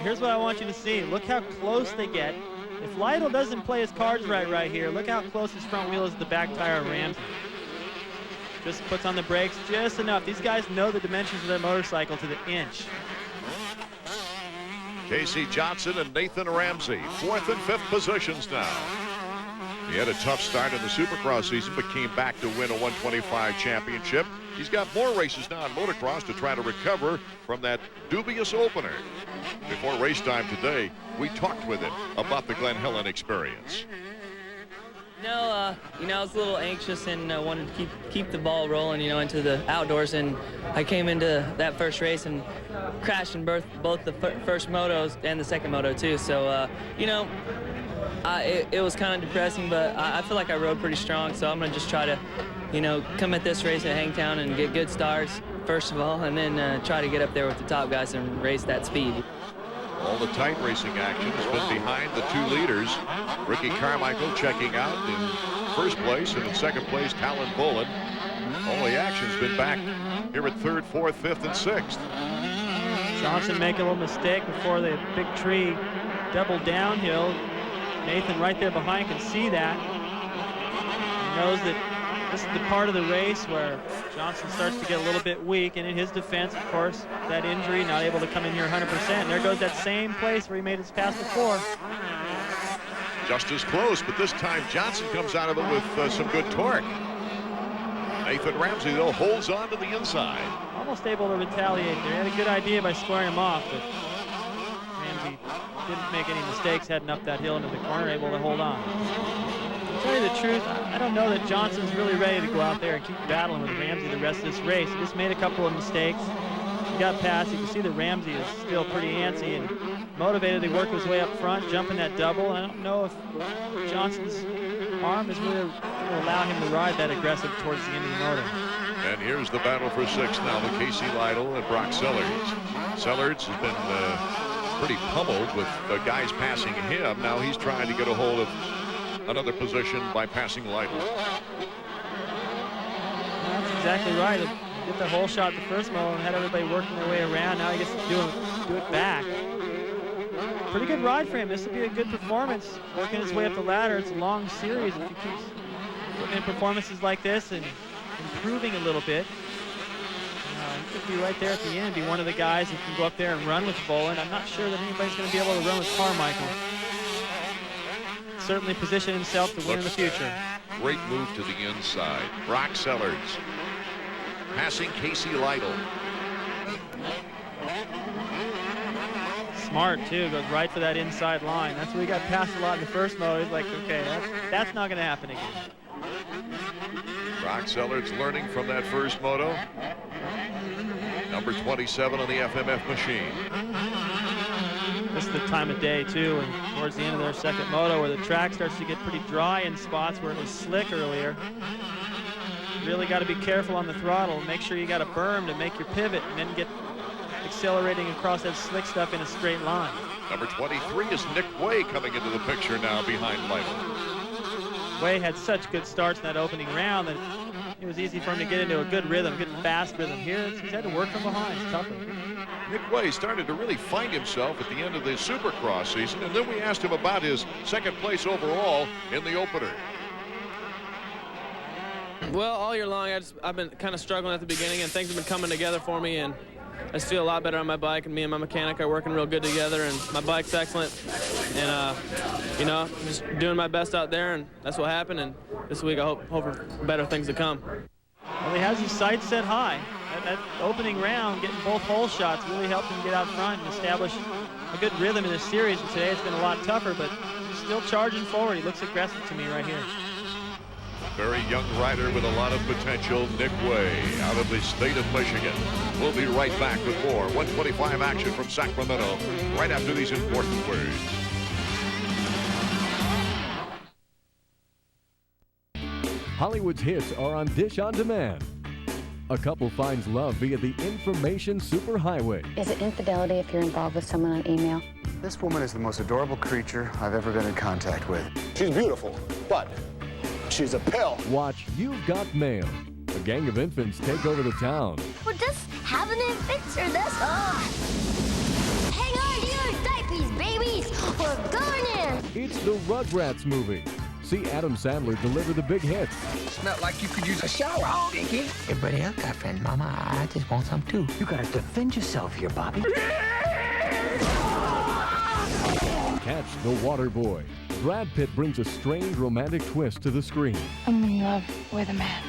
Here's what I want you to see. Look how close they get. If Lytle doesn't play his cards right here, look how close his front wheel is to the back tire of Ramsey. Just puts on the brakes just enough. These guys know the dimensions of their motorcycle to the inch. Casey Johnson and Nathan Ramsey, 4th and 5th positions now. He had a tough start in the Supercross season, but came back to win a 125 championship. He's got more races now in motocross to try to recover from that dubious opener. Before race time today, we talked with him about the Glen Helen experience. I was a little anxious and wanted to keep the ball rolling, into the outdoors. And I came into that first race and crashed in both the first motos and the second moto too. So, it was kind of depressing, but I feel like I rode pretty strong. So I'm gonna just try to, come at this race at Hangtown and get good starts first of all, and then try to get up there with the top guys and race that speed. All the tight racing action has been behind the two leaders. Ricky Carmichael checking out in first place, and in second place, Talon Bolin. All the action's been back here at 3rd, 4th, 5th, and 6th. Johnson making a little mistake before the big tree double downhill. Nathan right there behind can see that. He knows that this is the part of the race where Johnson starts to get a little bit weak, and in his defense, of course, that injury, not able to come in here 100%. And there goes that same place where he made his pass before. Just as close, but this time Johnson comes out of it with some good torque. Nathan Ramsey, though, holds on to the inside. Almost able to retaliate there. He had a good idea by squaring him off, but Ramsey didn't make any mistakes heading up that hill into the corner, able to hold on. To tell you the truth, I don't know that Johnson's really ready to go out there and keep battling with Ramsey the rest of this race. He just made a couple of mistakes. He got past. You can see that Ramsey is still pretty antsy and motivated to work his way up front, jumping that double. I don't know if Johnson's arm is really going to allow him to ride that aggressive towards the end of the motor. And here's the battle for 6th now with Casey Lytle and Brock Sellards. Sellards has been pretty pummeled with guys passing him. Now he's trying to get a hold of another position by passing Lytle. That's exactly right. Get the whole shot the first moto and had everybody working their way around. Now he gets to do it back. Pretty good ride for him. This will be a good performance. Working his way up the ladder. It's a long series. If he keeps putting in performances like this and improving a little bit, he could be right there at the end, be one of the guys who can go up there and run with Bolin. I'm not sure that anybody's going to be able to run with Carmichael. Certainly position himself to win in the future. Great move to the inside. Brock Sellards passing Casey Lytle. Smart too, goes right for that inside line. That's where he got passed a lot in the first moto. He's like, okay, that's not going to happen again. Brock Sellards learning from that first moto. Number 27 on the FMF machine. This is the time of day too, and towards the end of their second moto where the track starts to get pretty dry in spots where it was slick earlier. Really got to be careful on the throttle. Make sure you got a berm to make your pivot and then get accelerating across that slick stuff in a straight line. Number 23 is Nick Way coming into the picture now behind Lytle. Way had such good starts in that opening round that it was easy for him to get into a good rhythm, good fast rhythm. Here he's had to work from behind. It's tougher. Nick Way started to really find himself at the end of the Supercross season, and then we asked him about his second place overall in the opener. Well, all year long, I've been kind of struggling at the beginning, and things have been coming together for me, and I just feel a lot better on my bike, and me and my mechanic are working real good together, and my bike's excellent. And, I'm just doing my best out there, and that's what happened, and this week I hope for better things to come. Well, he has his sights set high. That opening round, getting both hole shots really helped him get out front and establish a good rhythm in this series. And today it's been a lot tougher, but he's still charging forward. He looks aggressive to me right here. Very young rider with a lot of potential, Nick Way, out of the state of Michigan. We'll be right back with more 125 action from Sacramento right after these important words. Hollywood's hits are on Dish on Demand. A couple finds love via the information superhighway. Is it infidelity if you're involved with someone on email? This woman is the most adorable creature I've ever been in contact with. She's beautiful, but she's a pill. Watch You've Got Mail. A gang of infants take over the town. We're just having an adventure, that's all. Hang on to your diapers, babies. We're going in. It's the Rugrats movie. See Adam Sandler deliver the big hits. Smelled like you could use a shower, oh, Dinky. Everybody else got friends, Mama. I just want some too. You gotta defend yourself here, Bobby. Catch The Water Boy. Brad Pitt brings a strange romantic twist to the screen. I'm in love with a man,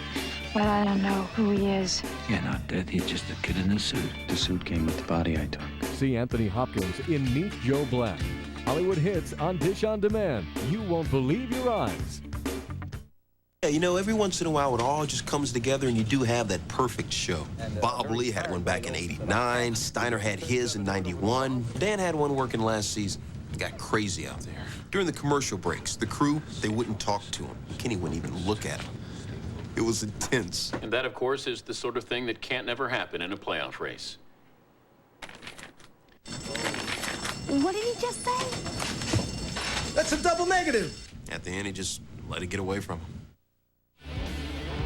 but I don't know who he is. You're not dead. He's just a kid in a suit. The suit came with the body I took. See Anthony Hopkins in Meet Joe Black. Hollywood hits on Dish on Demand. You won't believe your eyes. Yeah, you know, every once in a while it all just comes together and you do have that perfect show. Bob Lee had one back in '89, Steiner had his in '91, Dan had one working last season. It got crazy out there. During the commercial breaks, the crew, they wouldn't talk to him. Kenny wouldn't even look at him. It was intense. And that, of course, is the sort of thing that can't never happen in a playoff race. What did he just say? That's a double negative. At the end, he just let it get away from him.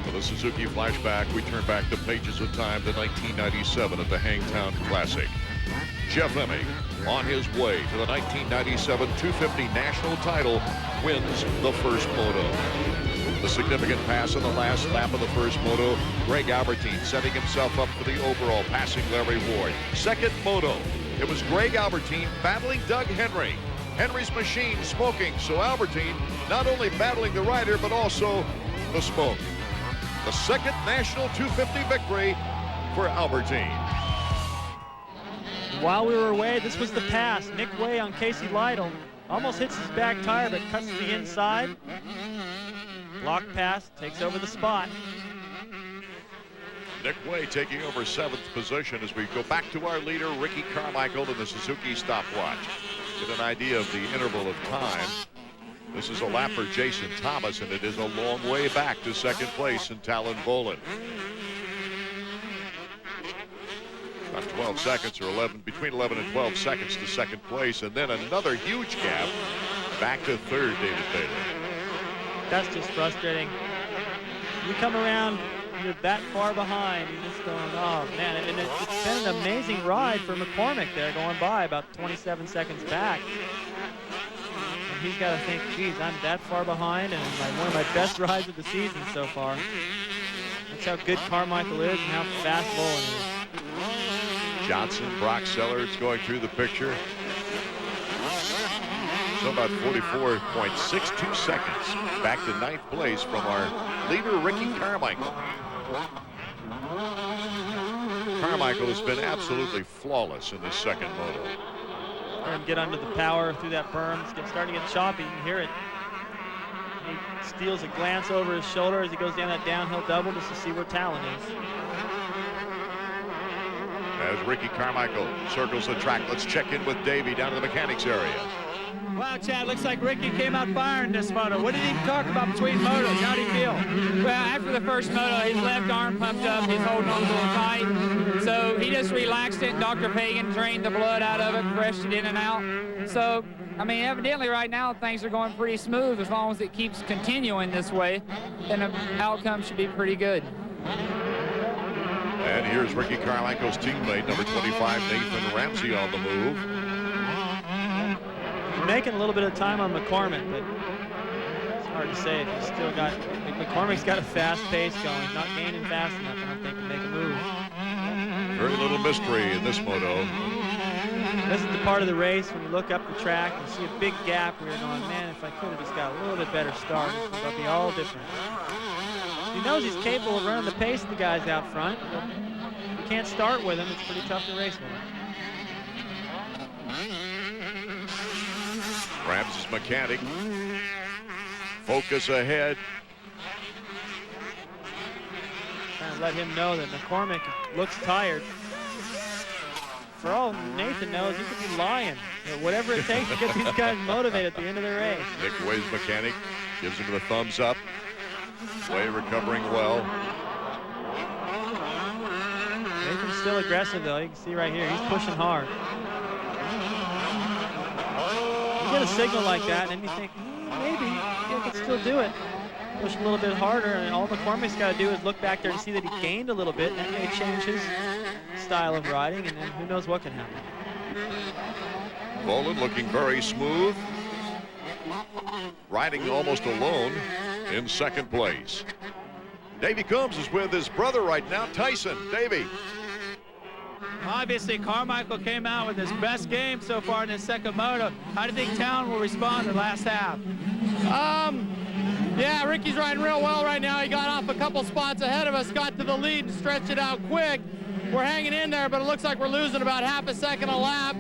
For the Suzuki flashback, we turn back the pages of time to 1997 at the Hangtown Classic. Jeff Emig, on his way to the 1997 250 national title, wins the first moto. The significant pass on the last lap of the first moto, Greg Albertine setting himself up for the overall, passing Larry Ward. Second moto, it was Greg Albertine battling Doug Henry. Henry's machine smoking, so Albertine not only battling the rider, but also the smoke. The second national 250 victory for Albertine. While we were away, this was the pass. Nick Way on Casey Lytle. Almost hits his back tire, but cuts to the inside. Block pass, takes over the spot. Nick Way taking over 7th position as we go back to our leader, Ricky Carmichael, in the Suzuki stopwatch. Get an idea of the interval of time. This is a lap for Jason Thomas, and it is a long way back to second place in Talon Bolin. About 12 seconds or between 11 and 12 seconds to second place, and then another huge gap back to third, David Bailey. That's just frustrating. You come around, you're that far behind, you're just going, oh man, and it's been an amazing ride for McCormick there, going by about 27 seconds back. And he's got to think, geez, I'm that far behind, and one of my best rides of the season so far. That's how good Carmichael is and how fast Bolin is. Johnson, Brock Sellers going through the picture. So about 44.62 seconds back to 9th place from our leader, Ricky Carmichael. Carmichael has been absolutely flawless in this second moto. And get under the power through that berm. It's starting to get choppy. You can hear it. He steals a glance over his shoulder as he goes down that downhill double just to see where Talon is. As Ricky Carmichael circles the track, let's check in with Davey down in the mechanics area. Wow, Chad, looks like Ricky came out firing this moto. What did he talk about between motos? How did he feel? Well, after the first moto, his left arm pumped up. He's holding on a little tight. So he just relaxed it. Dr. Pagan drained the blood out of it, freshed it in and out. So, I mean, evidently right now things are going pretty smooth. As long as it keeps continuing this way, then the outcome should be pretty good. And here's Ricky Carmichael's teammate, number 25, Nathan Ramsey, on the move. He's making a little bit of time on McCormick, but it's hard to say. He's still got, McCormick's got a fast pace going. He's not gaining fast enough, I don't think, to make a move. Very little mystery in this moto. This is the part of the race when you look up the track and see a big gap where you're going, man, if I could have just got a little bit better start, it'll be all different. He knows he's capable of running the pace of the guys out front. But you can't start with him. It's pretty tough to race with him. Ramsey's mechanic. Focus ahead. let him know that McCormick looks tired. For all Nathan knows, he could be lying. You know, whatever it takes to get these guys motivated at the end of the race. Nick Way's mechanic gives him the thumbs up. Way recovering well. Nathan's still aggressive, though. You can see right here, he's pushing hard. You get a signal like that, and then you think, maybe he can still do it. Push a little bit harder, and all McCormick's got to do is look back there to see that he gained a little bit, and that may change his style of riding, and then who knows what can happen. Boland looking very smooth. Riding almost alone in second place. Davey Coombs is with his brother right now, Tyson. Davey. Obviously, Carmichael came out with his best game so far in his second moto. How do you think Town will respond in the last half? Yeah, Ricky's riding real well right now. He got off a couple spots ahead of us, got to the lead and stretched it out quick. We're hanging in there, but it looks like we're losing about half a second a lap.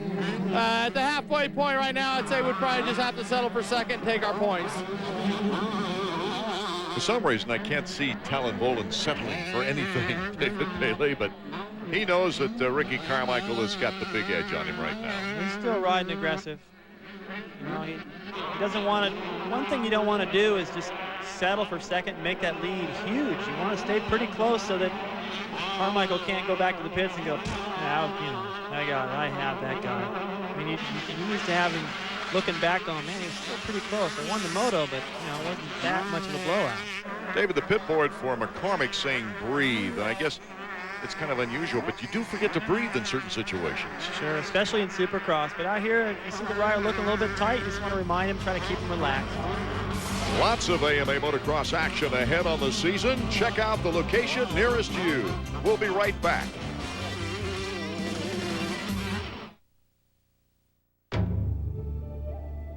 At the halfway point right now, I'd say we'd probably just have to settle for second and take our points. For some reason, I can't see Talon Boland settling for anything, David Bailey, but he knows that Ricky Carmichael has got the big edge on him right now. He's still riding aggressive. You know, he doesn't want to. One thing you don't want to do is just settle for second and make that lead huge. You want to stay pretty close so that Carmichael can't go back to the pits and go, I have that guy. I mean, you used to have him looking back on, man, he was still pretty close. I won the moto, but it wasn't that much of a blowout. David, the pit board for McCormick saying breathe, and I guess it's kind of unusual, but you do forget to breathe in certain situations. Sure, especially in Supercross. But out here, you see the rider looking a little bit tight. You just want to remind him, try to keep him relaxed. Lots of AMA Motocross action ahead on the season. Check out the location nearest you. We'll be right back.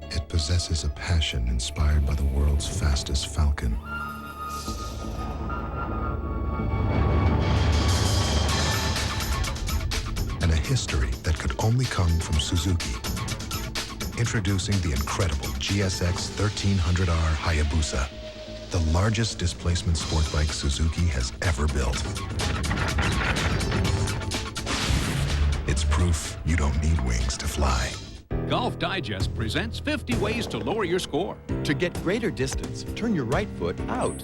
It possesses a passion inspired by the world's fastest Falcon. And a history that could only come from Suzuki. Introducing the incredible GSX 1300R Hayabusa, the largest displacement sport bike Suzuki has ever built. It's proof you don't need wings to fly. Golf Digest presents 50 ways to lower your score. To get greater distance, turn your right foot out.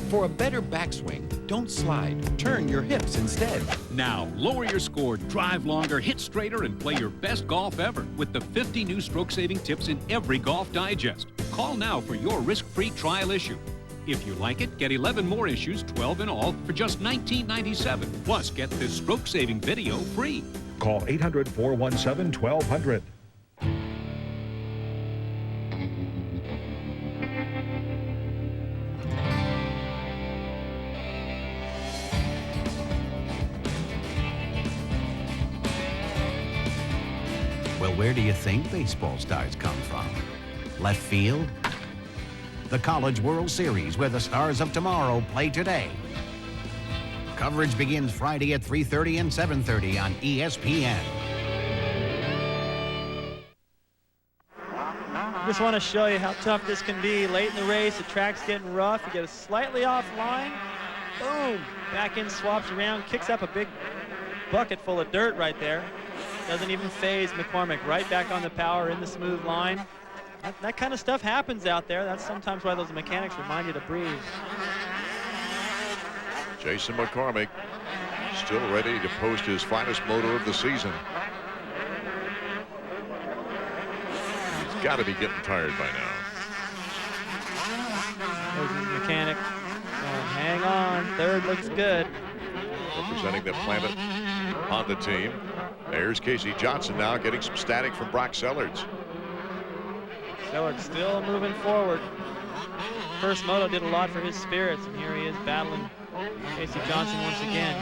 For a better backswing, don't slide. Turn your hips instead. Now, lower your score, drive longer, hit straighter, and play your best golf ever with the 50 new stroke-saving tips in every Golf Digest. Call now for your risk-free trial issue. If you like it, get 11 more issues, 12 in all, for just $19.97. Plus, get this stroke-saving video free. Call 800-417-1200. Well, where do you think baseball stars come from? Left field? The College World Series, where the stars of tomorrow play today. Coverage begins Friday at 3:30 and 7:30 on ESPN. Just want to show you how tough this can be. Late in the race, the track's getting rough. You get a slightly off line. Boom! Back in, swaps around, kicks up a big bucket full of dirt right there. Doesn't even phase McCormick. Right back on the power in the smooth line. That kind of stuff happens out there. That's sometimes why those mechanics remind you to breathe. Jason McCormick still ready to post his finest motor of the season. He's got to be getting tired by now. There's his mechanic. Hang on. Third looks good. Representing the Planet Honda team. There's Casey Johnson now getting some static from Brock Sellards. Sellards still moving forward. First moto did a lot for his spirits, and here he is battling Casey Johnson once again.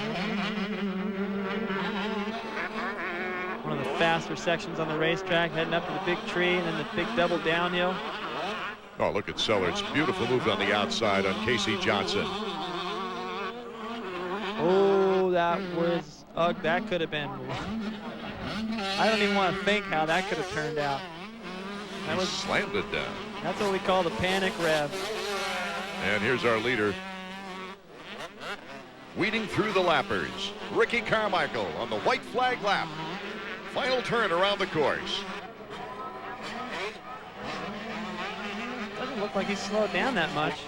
One of the faster sections on the racetrack, heading up to the big tree and then the big double downhill. Oh, look at Sellards. Beautiful move on the outside on Casey Johnson. Oh, that was... that could have been... I don't even want to think how that could have turned out. That was slammed it down. That's what we call the panic rev. And here's our leader. Weeding through the lappers, Ricky Carmichael on the white flag lap. Final turn around the course. Doesn't look like he's slowed down that much.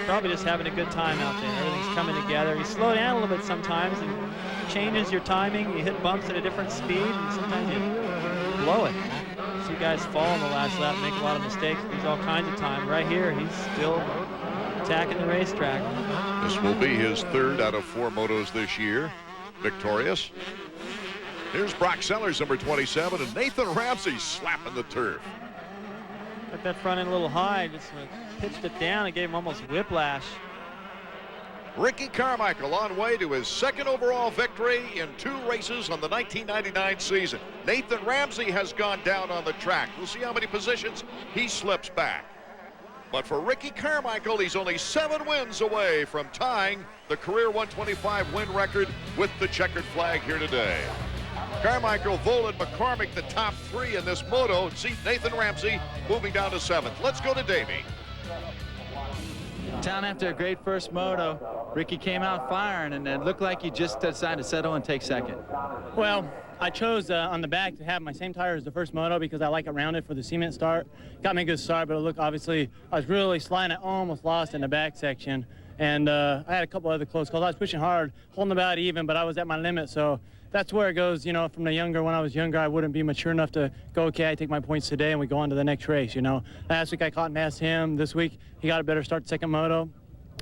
Probably just having a good time out there. Everything's coming together. You slow down a little bit sometimes and changes your timing. You hit bumps at a different speed, and sometimes you blow it. See guys fall in the last lap, make a lot of mistakes, lose all kinds of time. Right here, he's still attacking the racetrack. This will be his third out of 4 motos this year. Victorious. Here's Brock Sellers, number 27, and Nathan Ramsey slapping the turf. Got that front end a little high, just pitched it down and gave him almost whiplash. Ricky Carmichael on way to his second overall victory in 2 races on the 1999 season. Nathan Ramsey has gone down on the track. We'll see how many positions he slips back. But for Ricky Carmichael, he's only 7 wins away from tying the career 125 win record with the checkered flag here today. Carmichael, Volan, McCormick, the top 3 in this moto. See Nathan Ramsey moving down to 7th. Let's go to Davey. Town after a great first moto, Ricky came out firing, and it looked like he just decided to settle and take second. Well, I chose on the back to have my same tire as the first moto because I like it rounded for the cement start. Got me a good start, but look, obviously, I was really sliding. I almost lost in the back section, and I had a couple other close calls. I was pushing hard, holding about even, but I was at my limit, so that's where it goes, you know, from the when I was younger, I wouldn't be mature enough to go, okay, I take my points today and we go on to the next race, you know. Last week I caught and passed him. This week he got a better start second moto.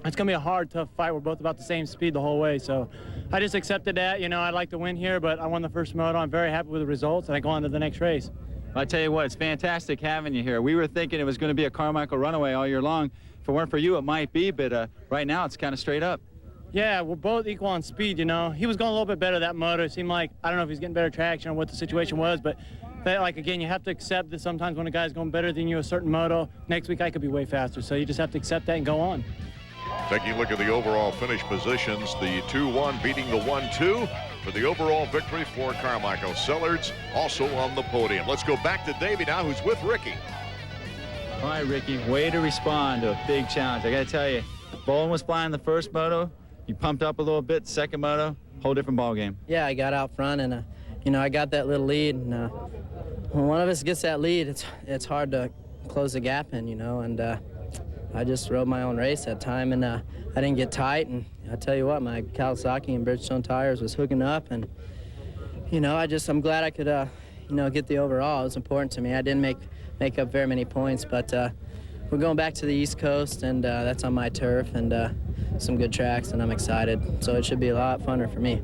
It's going to be a hard, tough fight. We're both about the same speed the whole way, so I just accepted that. You know, I'd like to win here, but I won the first moto. I'm very happy with the results, and I go on to the next race. I tell you what, it's fantastic having you here. We were thinking it was going to be a Carmichael runaway all year long. If it weren't for you, it might be, but right now it's kind of straight up. Yeah, we're both equal on speed, you know. He was going a little bit better that moto. It seemed like, I don't know if he's getting better traction or what the situation was, but like, again, you have to accept that sometimes when a guy's going better than you a certain moto, next week I could be way faster. So you just have to accept that and go on. Taking a look at the overall finish positions, the 2-1 beating the 1-2 for the overall victory for Carmichael. Sellers also on the podium. Let's go back to Davey now, who's with Ricky. All right, Ricky, way to respond to a big challenge. I got to tell you, Volan was flying the first moto. You pumped up a little bit, second moto, whole different ball game. Yeah, I got out front, and you know, I got that little lead. And when one of us gets that lead, it's hard to close the gap in, you know. And I just rode my own race that time, and I didn't get tight. And I tell you what, my Kawasaki and Bridgestone tires was hooking up, and you know, I'm glad I could, you know, get the overall. It was important to me. I didn't make up very many points, but we're going back to the East Coast, and that's on my turf, and some good tracks, and I'm excited. So it should be a lot funner for me.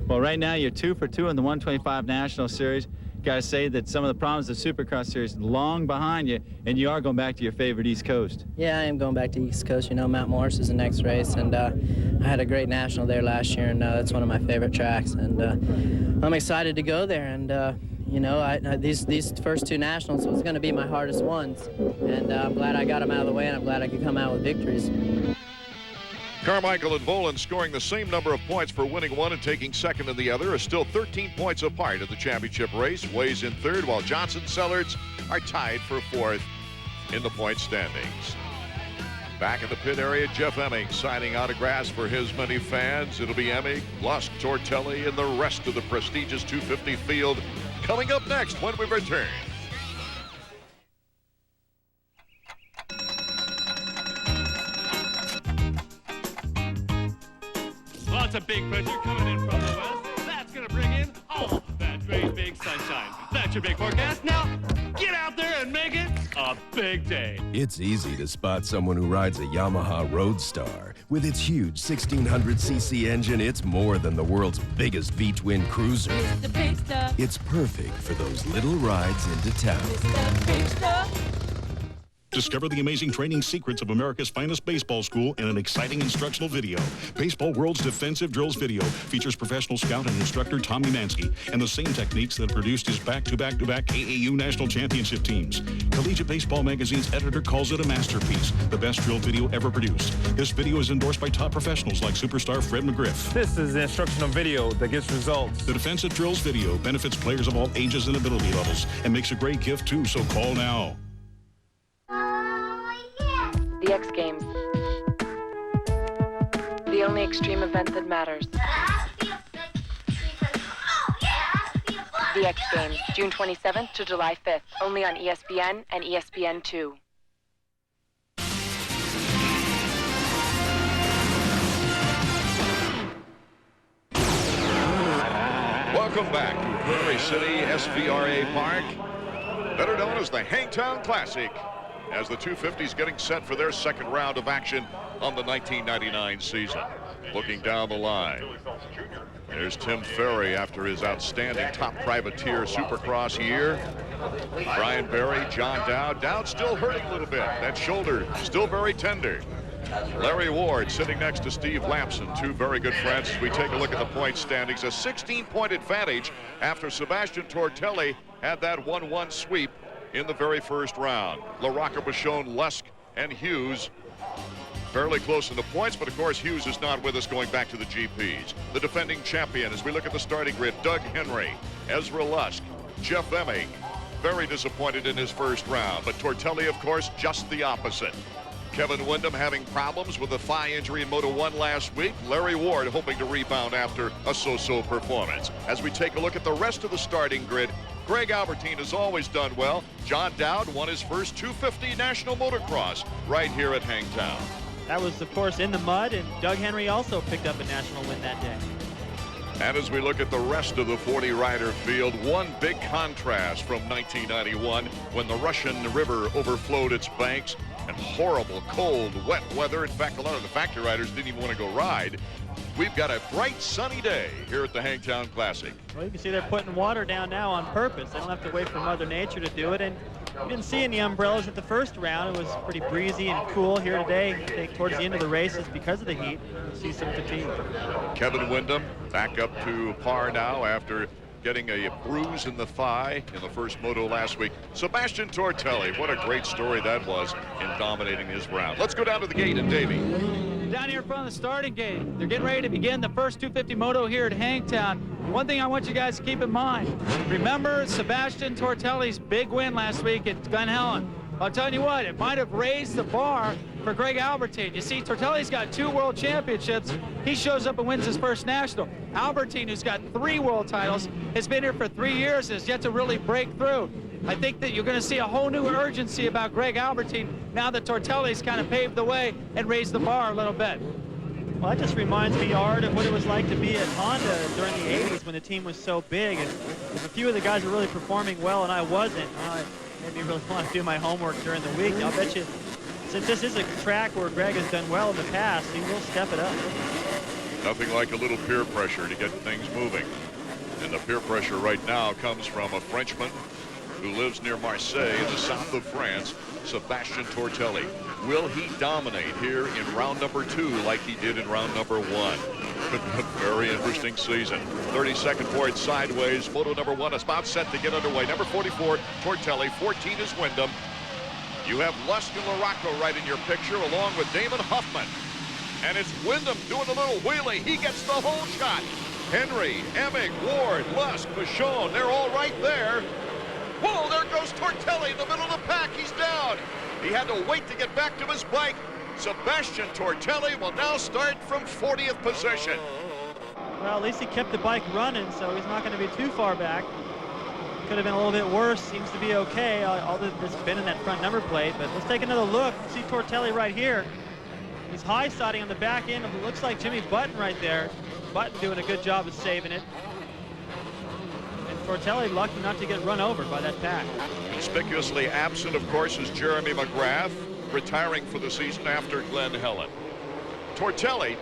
Well, right now you're 2 for 2 in the 125 National Series. Got to say that some of the problems of the Supercross Series long behind you, and you are going back to your favorite East Coast. Yeah, I am going back to East Coast. You know, Mount Morris is the next race, and I had a great national there last year, and that's one of my favorite tracks. And I'm excited to go there. And you know, these first 2 nationals was going to be my hardest ones, and I'm glad I got them out of the way, and I'm glad I could come out with victories. Carmichael and Volan scoring the same number of points for winning one and taking second in the other are still 13 points apart in the championship race. Ways in third, while Johnson and Sellers are tied for 4th in the point standings. Back in the pit area, Jeff Emming signing autographs for his many fans. It'll be Emming, Lusk, Tortelli, and the rest of the prestigious 250 field coming up next when we return. Lots of big pressure coming in from the west. That's going to bring in all that great big sunshine. That's your big forecast. Now, get out there and make it a big day. It's easy to spot someone who rides a Yamaha Roadstar. With its huge 1600cc engine, it's more than the world's biggest V-twin cruiser. It's the big stuff. It's perfect for those little rides into town. It's the big stuff. Discover the amazing training secrets of America's finest baseball school in an exciting instructional video. Baseball World's Defensive Drills video features professional scout and instructor Tommy Mansky and the same techniques that produced his back-to-back-to-back AAU national championship teams. Collegiate Baseball Magazine's editor calls it a masterpiece, the best drill video ever produced. This video is endorsed by top professionals like superstar Fred McGriff. This is an instructional video that gets results. The Defensive Drills video benefits players of all ages and ability levels and makes a great gift too, so call now. The X Games. The only extreme event that matters. The X Games, June 27th to July 5th, only on ESPN and ESPN2. Welcome back to Prairie City SVRA Park, better known as the Hangtown Classic, as the 250s getting set for their second round of action on the 1999 season. Looking down the line, there's Tim Ferry after his outstanding top privateer Supercross year. Brian Berry, John Dowd. Dowd still hurting a little bit. That shoulder still very tender. Larry Ward sitting next to Steve Lamson, two very good friends. As we take a look at the point standings, a 16-point advantage after Sebastian Tortelli had that 1-1 sweep in the very first round. LaRocca, Bichon, Lusk, and Hughes fairly close in the points, but of course Hughes is not with us going back to the GPs. The defending champion, as we look at the starting grid, Doug Henry, Ezra Lusk, Jeff Emig, very disappointed in his first round, but Tortelli, of course, just the opposite. Kevin Windham having problems with a thigh injury in Moto 1 last week. Larry Ward hoping to rebound after a so-so performance. As we take a look at the rest of the starting grid, Greg Albertine has always done well. John Dowd won his first 250 National Motocross right here at Hangtown. That was, of course, in the mud, and Doug Henry also picked up a national win that day. And as we look at the rest of the 40-rider field, one big contrast from 1991 when the Russian River overflowed its banks and horrible, cold, wet weather. In fact, a lot of the factory riders didn't even want to go ride. We've got a bright, sunny day here at the Hangtown Classic. Well, you can see they're putting water down now on purpose. They don't have to wait for Mother Nature to do it. And you didn't see any umbrellas at the first round. It was pretty breezy and cool here today. I think towards the end of the races, because of the heat, you see some fatigue. Kevin Windham back up to par now after getting a bruise in the thigh in the first moto last week. Sebastian Tortelli, what a great story that was in dominating his round. Let's go down to the gate and Davey. Down here in front of the starting gate, they're getting ready to begin the first 250 moto here at Hangtown. One thing I want you guys to keep in mind, remember Sebastian Tortelli's big win last week at Glen Helen. I'll tell you what, it might have raised the bar for Greg Albertine. You see, Tortelli's got 2 world championships. He shows up and wins his first national. Albertine, who's got 3 world titles, has been here for 3 years, has yet to really break through. I think that you're going to see a whole new urgency about Greg Albertine now that Tortelli's kind of paved the way and raised the bar a little bit. Well, that just reminds me, Art, of what it was like to be at Honda during the 80s when the team was so big. And if a few of the guys were really performing well and I wasn't, I maybe really want to do my homework during the week. I'll bet you, since this is a track where Greg has done well in the past, he will step it up. Nothing like a little peer pressure to get things moving. And the peer pressure right now comes from a Frenchman who lives near Marseille in the south of France, Sebastian Tortelli. Will he dominate here in round number 2 like he did in round number 1? A very interesting season. 32nd for it sideways. Moto number 1 is about set to get underway. Number 44, Tortelli. 14 is Windham. You have Lusk and LaRocca right in your picture, along with Damon Huffman. And it's Windham doing a little wheelie. He gets the whole shot. Henry, Emig, Ward, Lusk, Bichon, they're all right there. Whoa, there goes Tortelli in the middle of the pack. He's down. He had to wait to get back to his bike. Sebastian Tortelli will now start from 40th position. Well, at least he kept the bike running, so he's not going to be too far back. Could have been a little bit worse. Seems to be okay. All this been in that front number plate. But let's take another look. See Tortelli right here. He's high-siding on the back end of it looks like Jimmy Button right there. Button doing a good job of saving it. And Tortelli lucky not to get run over by that pack. Conspicuously absent, of course, is Jeremy McGrath, retiring for the season after Glen Helen. Tortelli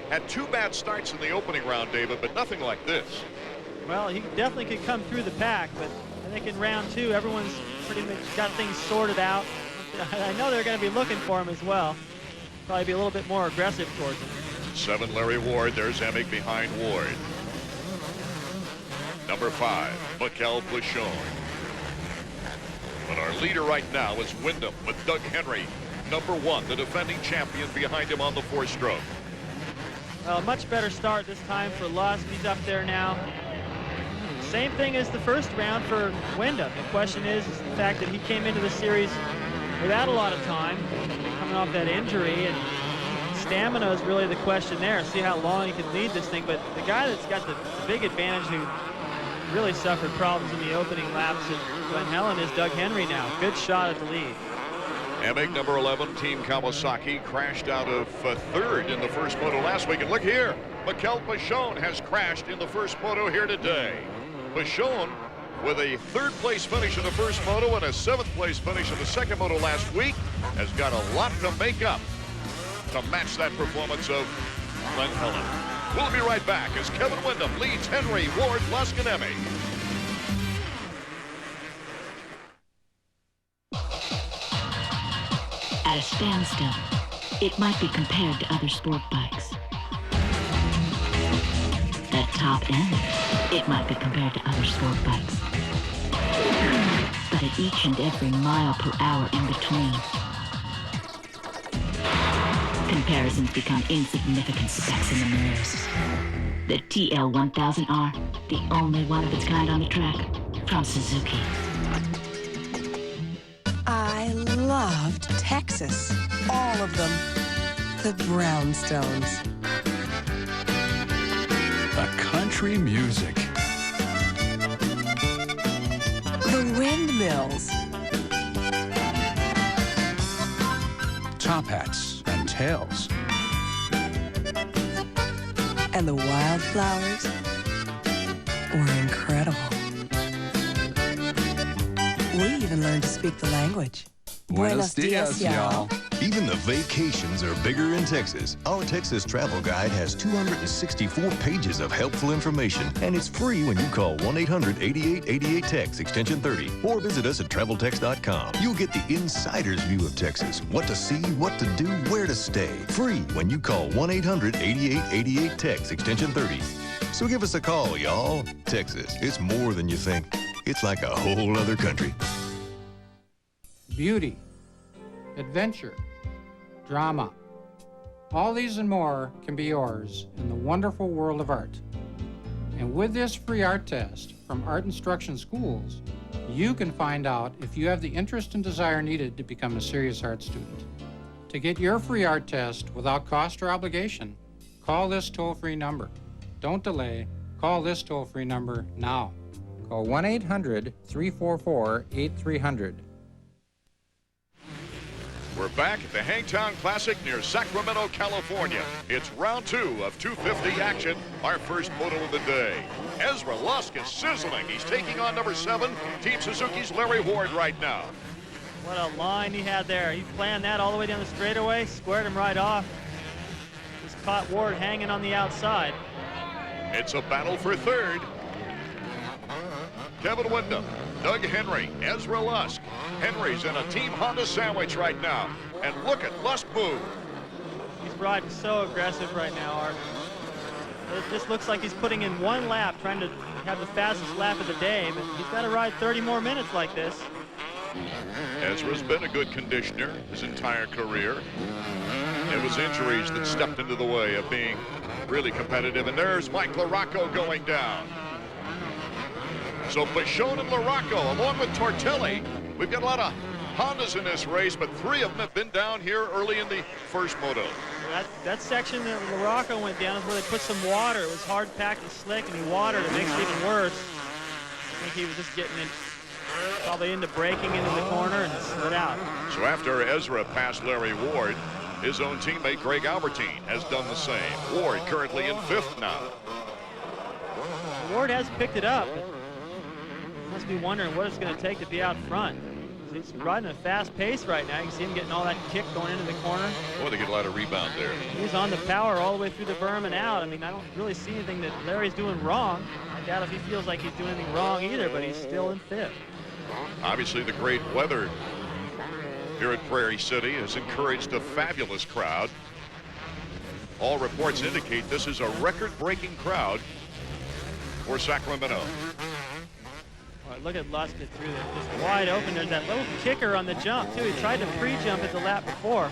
had 2 bad starts in the opening round, David, but nothing like this. Well, he definitely could come through the pack, but I think in round 2, everyone's pretty much got things sorted out. I know they're going to be looking for him as well. Probably be a little bit more aggressive towards him. 7, Larry Ward. There's Emig behind Ward. Number 5, Mikel Bichon. But our leader right now is Windham with Doug Henry, number 1, the defending champion, behind him on the 4-stroke. Well, a much better start this time for Lusk. He's up there now. Same thing as the first round for Windham. The question is the fact that he came into the series without a lot of time, coming off that injury, and stamina is really the question there. See how long he can lead this thing. But the guy that's got the big advantage, who really suffered problems in the opening laps at Glen Helen, is Doug Henry now. Good shot at the lead. Emig, number 11, Team Kawasaki, crashed out of third in the first moto last week. And look here, Mikel Pichon has crashed in the first moto here today. Pichon, with a third-place finish in the first moto and a seventh-place finish in the second moto last week, has got a lot to make up to match that performance of Glen Helen. We'll be right back as Kevin Windham leads Henry, Ward, Lusk, and Emig. At a standstill, it might be compared to other sport bikes. At top end, it might be compared to other sport bikes. But at each and every mile per hour in between, comparisons become insignificant specks in the mirrors. The TL1000R, the only one of its kind on the track, from Suzuki. I loved Texas. All of them. The brownstones. The country music. The windmills. Top hats and tails. And the wildflowers were incredible. We even learned to speak the language. Buenos dias, y'all. Even the vacations are bigger in Texas. Our Texas travel guide has 264 pages of helpful information, and it's free when you call 1-800-8888-TEX, extension 30, or visit us at TravelTex.com. You'll get the insider's view of Texas, what to see, what to do, where to stay. Free when you call 1-800-8888-TEX, extension 30. So give us a call, y'all. Texas, it's more than you think. It's like a whole other country. Beauty, adventure, drama. All these and more can be yours in the wonderful world of art. And with this free art test from Art Instruction Schools, you can find out if you have the interest and desire needed to become a serious art student. To get your free art test without cost or obligation, call this toll-free number. Don't delay. Call this toll-free number now. Call 1-800-344-8300. We're back at the Hangtown Classic near Sacramento, California. It's round 2 of 250 action, our first moto of the day. Ezra Lusk is sizzling. He's taking on number 7, Team Suzuki's Larry Ward right now. What a line he had there. He planned that all the way down the straightaway, squared him right off. Just caught Ward hanging on the outside. It's a battle for third. Kevin Windham, Doug Henry, Ezra Lusk. Henry's in a Team Honda sandwich right now. And look at Lusk move. He's riding so aggressive right now, Art. It just looks like he's putting in one lap, trying to have the fastest lap of the day, but he's got to ride 30 more minutes like this. Ezra's been a good conditioner his entire career. It was injuries that stepped into the way of being really competitive. And there's Mike LaRocco going down. So Pichon and LaRocco, along with Tortelli. We've got a lot of Hondas in this race, but 3 of them have been down here early in the first moto. That section that LaRocco went down is where they put some water. It was hard packed and slick, and he watered. It makes it even worse. I think he was just getting it probably into braking into the corner and slid out. So after Ezra passed Larry Ward, his own teammate Greg Albertine has done the same. Ward currently in 5th now. Ward has picked it up. Must be wondering what it's going to take to be out front. He's riding at a fast pace right now. You can see him getting all that kick going into the corner. Boy, they get a lot of rebound there. He's on the power all the way through the berm and out. I mean, I don't really see anything that Larry's doing wrong. I doubt if he feels like he's doing anything wrong either, but he's still in 5th. Obviously, the great weather here at Prairie City has encouraged a fabulous crowd. All reports indicate this is a record-breaking crowd for Sacramento. Look at Lusk get through there, just wide open. There's that little kicker on the jump, too. He tried to pre-jump at the lap before.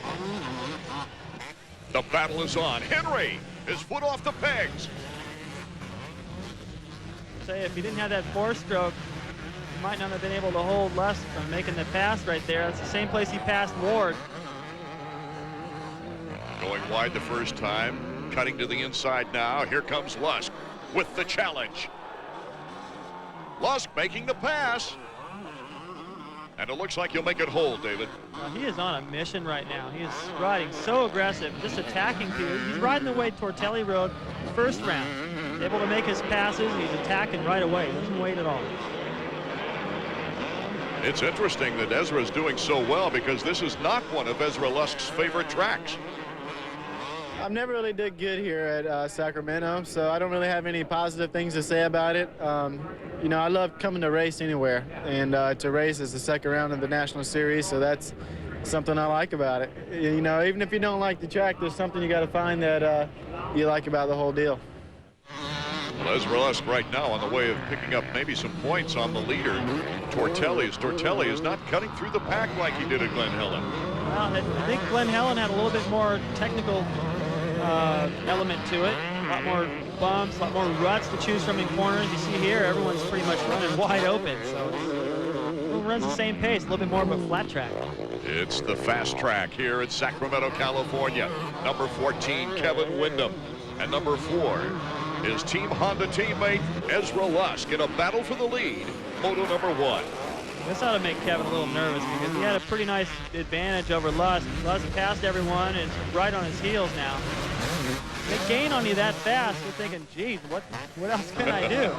The battle is on. Henry, his foot off the pegs. Say, if he didn't have that 4-stroke, he might not have been able to hold Lusk from making the pass right there. That's the same place he passed Ward. Going wide the first time, cutting to the inside now. Here comes Lusk with the challenge. Lusk making the pass. And it looks like he'll make it hold, David. He is on a mission right now. He is riding so aggressive, just attacking people. He's riding the way Tortelli rode first round. He's able to make his passes. He's attacking right away. He doesn't wait at all. It's interesting that Ezra is doing so well because this is not one of Ezra Lusk's favorite tracks. I've never really did good here at Sacramento, so I don't really have any positive things to say about it. You know, I love coming to race anywhere, and to race is the second round of the National Series, so that's something I like about it. You know, even if you don't like the track, there's something you got to find that you like about the whole deal. Well, Ezra Lusk right now on the way of picking up maybe some points on the leader, Tortelli. Tortelli is not cutting through the pack like he did at Glen Helen. Well, I think Glen Helen had a little bit more technical element to it. A lot more bumps, a lot more ruts to choose from in corners. You see here, everyone's pretty much running wide open, so it runs the same pace, a little bit more of a flat track. It's the fast track here in Sacramento, California. Number 14, Kevin Windham. And number 4, his Team Honda teammate, Ezra Lusk, in a battle for the lead, moto number 1. This ought to make Kevin a little nervous because he had a pretty nice advantage over Lusk. Lusk passed everyone and is right on his heels now. They gain on you that fast, you're thinking, geez, what else can I do?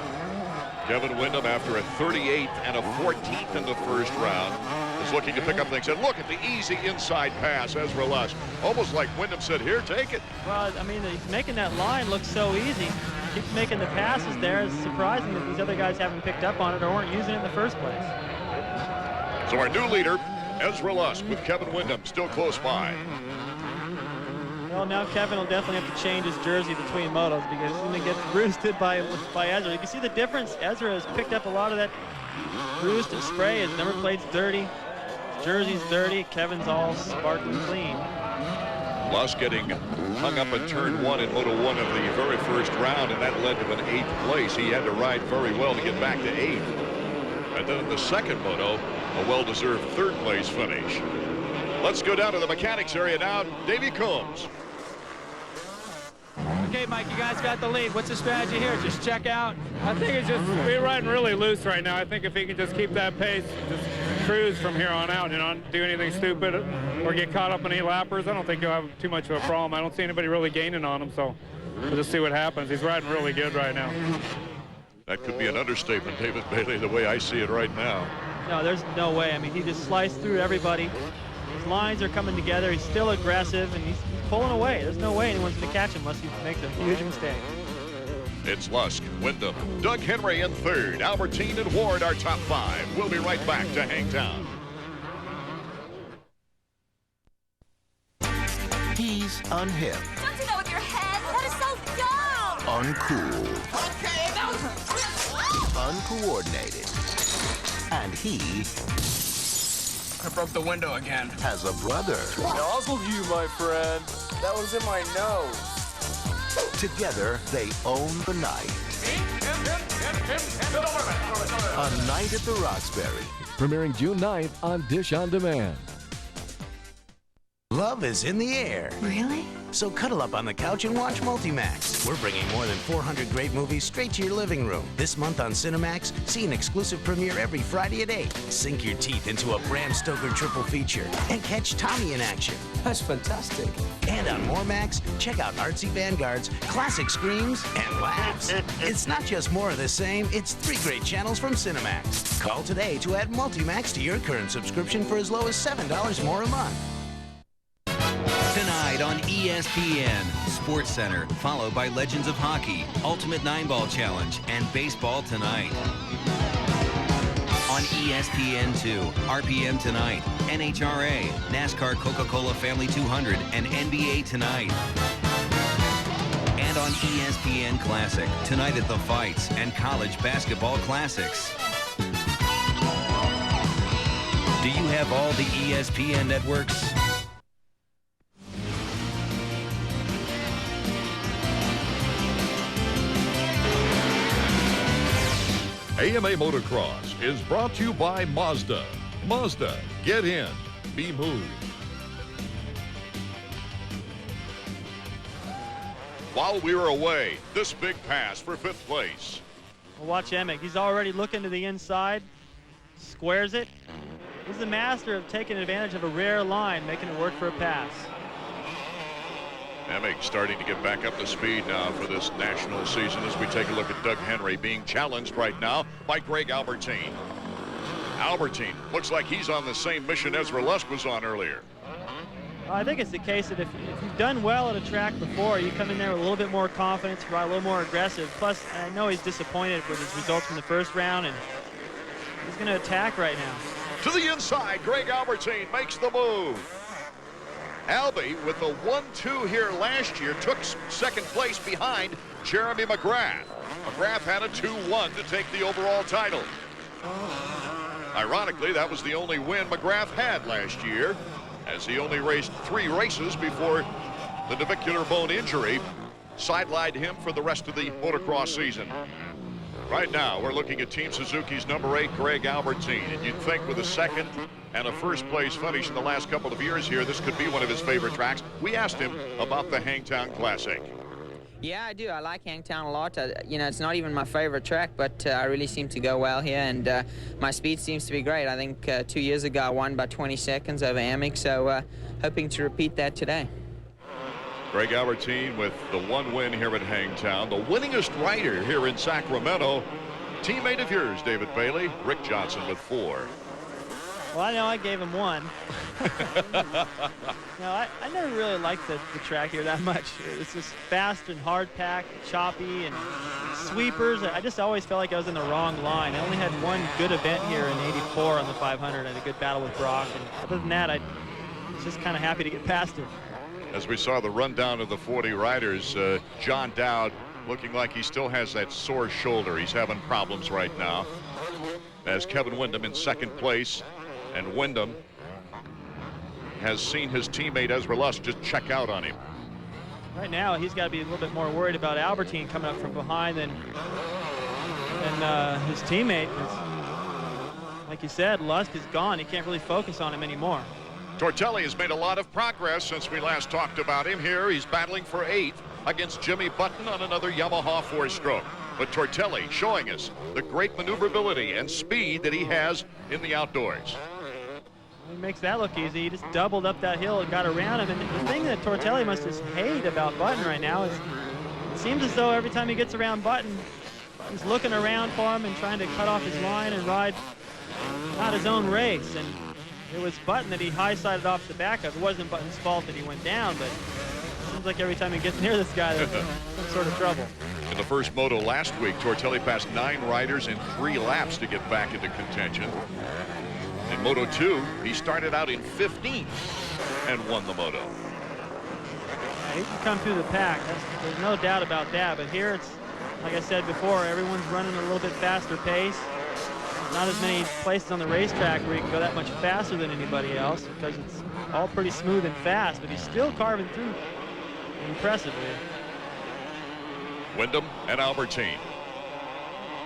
Kevin Windham, after a 38th and a 14th in the first round, is looking to pick up things. And look at the easy inside pass, Ezra Lusk. Almost like Windham said, here, take it. Well, I mean, he's making that line look so easy. Keeps making the passes there. It's surprising that these other guys haven't picked up on it or weren't using it in the first place. So our new leader, Ezra Lusk, with Kevin Windham still close by. Well, now Kevin will definitely have to change his jersey between motos because he's going to get roosted by Ezra. You can see the difference. Ezra has picked up a lot of that roost and spray. His number plate's dirty. His jersey's dirty. Kevin's all sparkling clean. Lusk getting hung up in turn 1 in Moto 1 of the very first round, and that led to an 8th place. He had to ride very well to get back to 8th. And then in the second moto, a well-deserved 3rd place finish. Let's go down to the mechanics area now. Davey Combs. Okay, Mike, you guys got the lead. What's the strategy here? Just check out? I think it's just, we're riding really loose right now. I think if he can just keep that pace, just cruise from here on out, you know, not do anything stupid or get caught up in any lappers, I don't think he'll have too much of a problem. I don't see anybody really gaining on him, so we'll just see what happens. He's riding really good right now. That could be an understatement, David Bailey, the way I see it right now. No, there's no way. I mean, he just sliced through everybody. His lines are coming together. He's still aggressive, and he's pulling away. There's no way anyone's going to catch him unless he makes a huge mistake. It's Lusk, Windham, Doug Henry in 3rd, Albertine and Ward are top 5. We'll be right back to Hangtown. He's unhip. Don't do that with your head. That is so dumb. Uncool. Okay, that was... Uncoordinated. And he... I broke the window again. Has a brother. Nozzle you, my friend. That was in my nose. Together, they own the night. A Night at the Roxbury. Premiering June 9th on Dish On Demand. Love is in the air. Really? So cuddle up on the couch and watch Multimax. We're bringing more than 400 great movies straight to your living room. This month on Cinemax, see an exclusive premiere every Friday at 8. Sink your teeth into a Bram Stoker triple feature and catch Tommy in action. That's fantastic. And on More Max, check out Artsy Vanguards, classic screams, and laughs. It's not just more of the same, it's 3 great channels from Cinemax. Call today to add Multimax to your current subscription for as low as $7 more a month. Tonight on ESPN, Sports Center, followed by Legends of Hockey, Ultimate 9-Ball Challenge, and Baseball Tonight. On ESPN2, RPM Tonight, NHRA, NASCAR Coca-Cola Family 200, and NBA Tonight. And on ESPN Classic, Tonight at the Fights, and College Basketball Classics. Do you have all the ESPN networks? AMA Motocross is brought to you by Mazda. Mazda, get in, be moved. while we were away. This big pass for 5th place. Well, watch Emick. He's already looking to the inside, squares it. He's the master of taking advantage of a rare line, making it work for a pass. Emick starting to get back up to speed now for this national season as we take a look at Doug Henry being challenged right now by Greg Albertine. Albertine looks like he's on the same mission Ezra Lusk was on earlier. I think it's the case that if you've done well at a track before, you come in there with a little bit more confidence, ride a little more aggressive. Plus, I know he's disappointed with his results from the first round, and he's going to attack right now. To the inside, Greg Albertine makes the move. Albie, with the 1-2 here last year, took 2nd place behind Jeremy McGrath. McGrath had a 2-1 to take the overall title. Ironically, that was the only win McGrath had last year, as he only raced 3 races before the navicular bone injury sidelined him for the rest of the motocross season. Right now, we're looking at Team Suzuki's number 8, Greg Albertine, and you'd think with a 2nd and a 1st place finish in the last couple of years here, this could be one of his favorite tracks. We asked him about the Hangtown Classic. Yeah, I do. I like Hangtown a lot. You know, it's not even my favorite track, but I really seem to go well here, and my speed seems to be great. I think 2 years ago I won by 20 seconds over Amick, so hoping to repeat that today. Greg Albertine with the 1 win here at Hangtown, the winningest rider here in Sacramento. Teammate of yours, David Bailey, Rick Johnson with 4. Well, I know I gave him 1. No, I never really liked the track here that much. It's just fast and hard packed, choppy, and sweepers. I just always felt like I was in the wrong line. I only had 1 good event here in '84 on the 500. I had a good battle with Brock, and other than that, I was just kind of happy to get past him. As we saw the rundown of the 40 riders, John Dowd looking like he still has that sore shoulder. He's having problems right now. As Kevin Windham in 2nd place, and Windham has seen his teammate Ezra Lusk just check out on him. Right now, he's got to be a little bit more worried about Albertine coming up from behind than his teammate. Like you said, Lusk is gone. He can't really focus on him anymore. Tortelli has made a lot of progress since we last talked about him. Here he's battling for 8th against Jimmy Button on another Yamaha 4-stroke. But Tortelli showing us the great maneuverability and speed that he has in the outdoors. He makes that look easy. He just doubled up that hill and got around him. And the thing that Tortelli must just hate about Button right now is it seems as though every time he gets around Button, he's looking around for him and trying to cut off his line and ride not his own race. And it was Button that he high-sided off the back of. It wasn't Button's fault that he went down, but it seems like every time he gets near this guy, there's some sort of trouble. In the first moto last week, Tortelli passed 9 riders in 3 laps to get back into contention. In Moto 2, he started out in 15th and won the moto. Yeah, he can come through the pack. There's no doubt about that. But here, it's like I said before, everyone's running a little bit faster pace. Not as many places on the racetrack where you can go that much faster than anybody else because it's all pretty smooth and fast. But he's still carving through impressively. Windham and Albertine.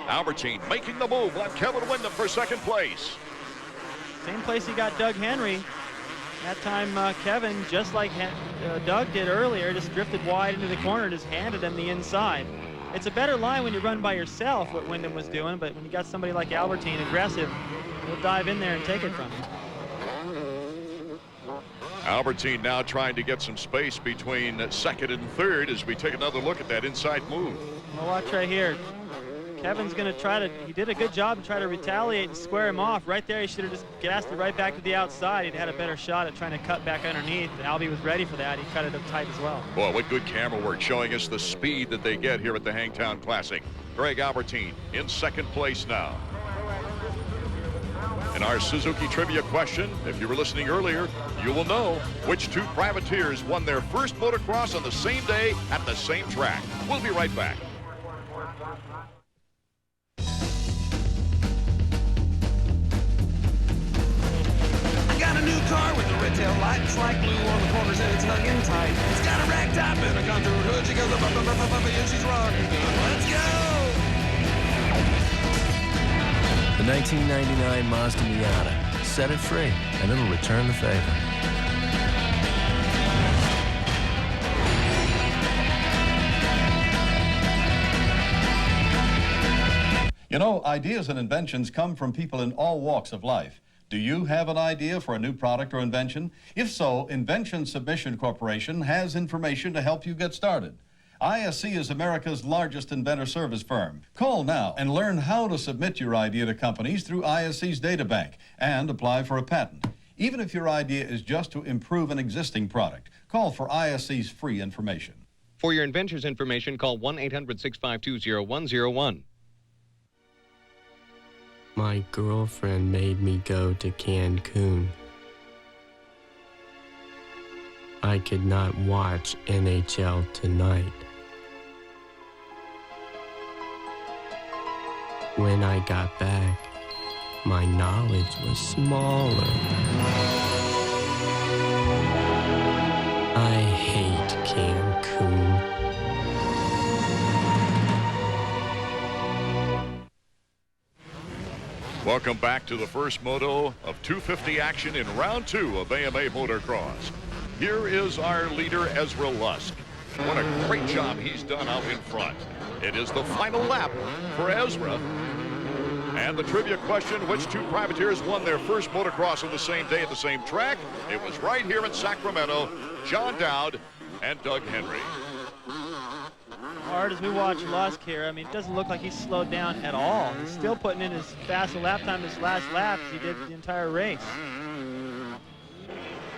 Albertine making the move on Kevin Windham for 2nd place. Same place he got Doug Henry. That time Kevin, just like Doug did earlier, just drifted wide into the corner and just handed him the inside. It's a better line when you run by yourself, what Windham was doing, but when you got somebody like Albertine, aggressive, he'll dive in there and take it from you. Albertine now trying to get some space between 2nd and 3rd as we take another look at that inside move. Well, watch right here. Kevin's going to try to, he did a good job to try to retaliate and square him off. Right there, he should have just gassed it right back to the outside. He'd had a better shot at trying to cut back underneath. Albie was ready for that. He cut it up tight as well. Boy, what good camera work showing us the speed that they get here at the Hangtown Classic. Greg Albertine in 2nd place now. In our Suzuki trivia question, if you were listening earlier, you will know which 2 privateers won their first motocross on the same day at the same track. We'll be right back. Got a new car with the red tail lights like blue on the corners and it's hugging tight. It's got a rag top and a contour hood. She goes up, up, up, up, up, and she's rocking good. Let's go! The 1999 Mazda Miata. Set it free, and it'll return the favor. You know, ideas and inventions come from people in all walks of life. Do you have an idea for a new product or invention? If so, Invention Submission Corporation has information to help you get started. ISC is America's largest inventor service firm. Call now and learn how to submit your idea to companies through ISC's databank and apply for a patent. Even if your idea is just to improve an existing product, call for ISC's free information. For your inventor's information, call 1-800-652-0101. My girlfriend made me go to Cancun. I could not watch NHL tonight. When I got back, my knowledge was smaller. I hate Cancun. Welcome back to the first moto of 250 action in round 2 of AMA Motocross. Here is our leader, Ezra Lusk. What a great job he's done out in front. It is the final lap for Ezra. And the trivia question, which two privateers won their first motocross on the same day at the same track? It was right here in Sacramento, John Dowd and Doug Henry. Hard as we watch Lusk here, I mean, it doesn't look like he's slowed down at all. He's still putting in as fast a lap time this last lap as he did the entire race.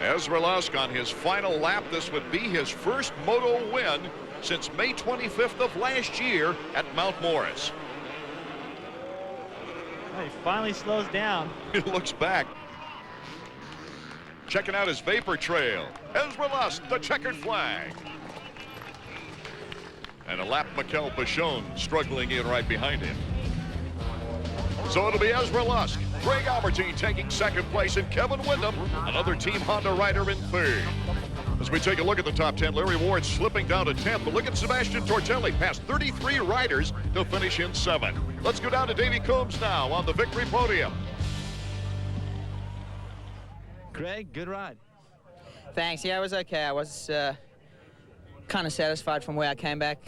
Ezra Lusk on his final lap. This would be his first moto win since May 25th of last year at Mount Morris. Oh, he finally slows down. He looks back. Checking out his vapor trail. Ezra Lusk, the checkered flag. And a lap Mikel Pachon struggling in right behind him. So it'll be Ezra Lusk, Greg Albertine taking second place, and Kevin Windham, another Team Honda rider, in third. As we take a look at the top 10, Larry Ward slipping down to 10th, but look at Sebastian Tortelli, past 33 riders to finish in 7th. Let's go down to Davey Coombs now on the victory podium. Greg, good ride. Thanks. Yeah, it was okay. I was kind of satisfied from where I came back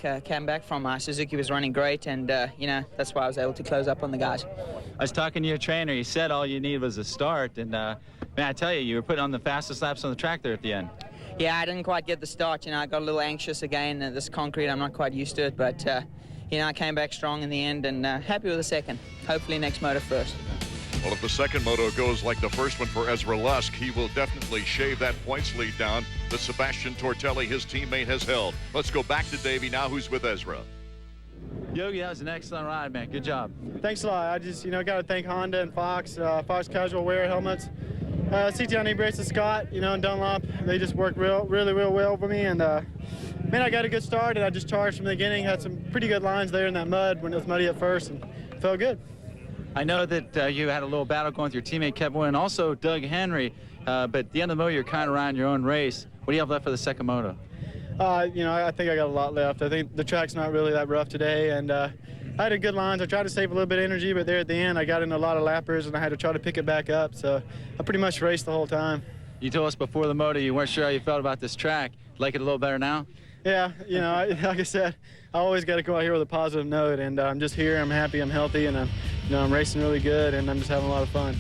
from. Suzuki was running great, and you know, that's why I was able to close up on the guys. I was talking to your trainer. He said all you needed was a start, and man, I tell you, you were putting on the fastest laps on the track there at the end. Yeah, I didn't quite get the start. You know, I got a little anxious again. This concrete, I'm not quite used to it, but you know, I came back strong in the end, and happy with the second. Hopefully next moto first. Well, if the second moto goes like the first one for Ezra Lusk, he will definitely shave that points lead down that Sebastian Tortelli, his teammate, has held. Let's go back to Davey now, who's with Ezra. Yogi, that was an excellent ride, man. Good job. Thanks a lot. I just, you know, got to thank Honda and Fox Casual Wear helmets. CTI Braces Scott, you know, and Dunlop. They just worked really well for me. And, man, I got a good start, and I just charged from the beginning. Had some pretty good lines there in that mud when it was muddy at first, and felt good. I know that you had a little battle going with your teammate Kevin and also Doug Henry, but at the end of the moto, you're kind of riding your own race. What do you have left for the second moto? You know, I think I got a lot left. I think the track's not really that rough today, and I had a good lines. I tried to save a little bit of energy, but there at the end, I got in a lot of lappers, and I had to try to pick it back up, so I pretty much raced the whole time. You told us before the moto you weren't sure how you felt about this track. Like it a little better now? Yeah, you know, like I said, I always got to go out here with a positive note, and I'm just here, I'm happy, I'm healthy, and I'm racing really good, and I'm just having a lot of fun.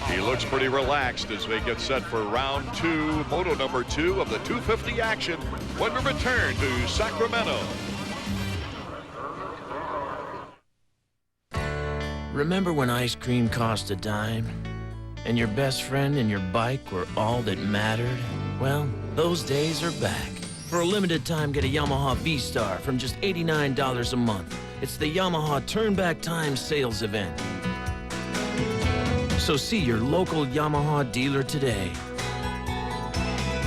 He looks pretty relaxed as we get set for round 2, moto number 2 of the 250 action when we return to Sacramento. Remember when ice cream cost a dime? And your best friend and your bike were all that mattered? Well, those days are back. For a limited time, get a Yamaha V-Star from just $89 a month. It's the Yamaha Turn Back Time sales event. So see your local Yamaha dealer today.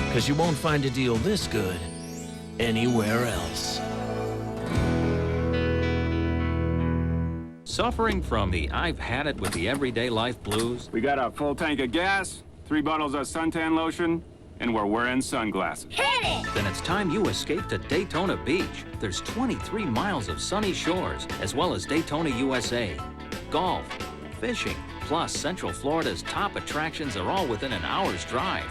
Because you won't find a deal this good anywhere else. Suffering from the I've had it with the everyday life blues? We got a full tank of gas, 3 bottles of suntan lotion, and we're wearing sunglasses. Hit it! Then it's time you escape to Daytona Beach. There's 23 miles of sunny shores, as well as Daytona, USA. Golf, fishing, plus Central Florida's top attractions are all within an hour's drive.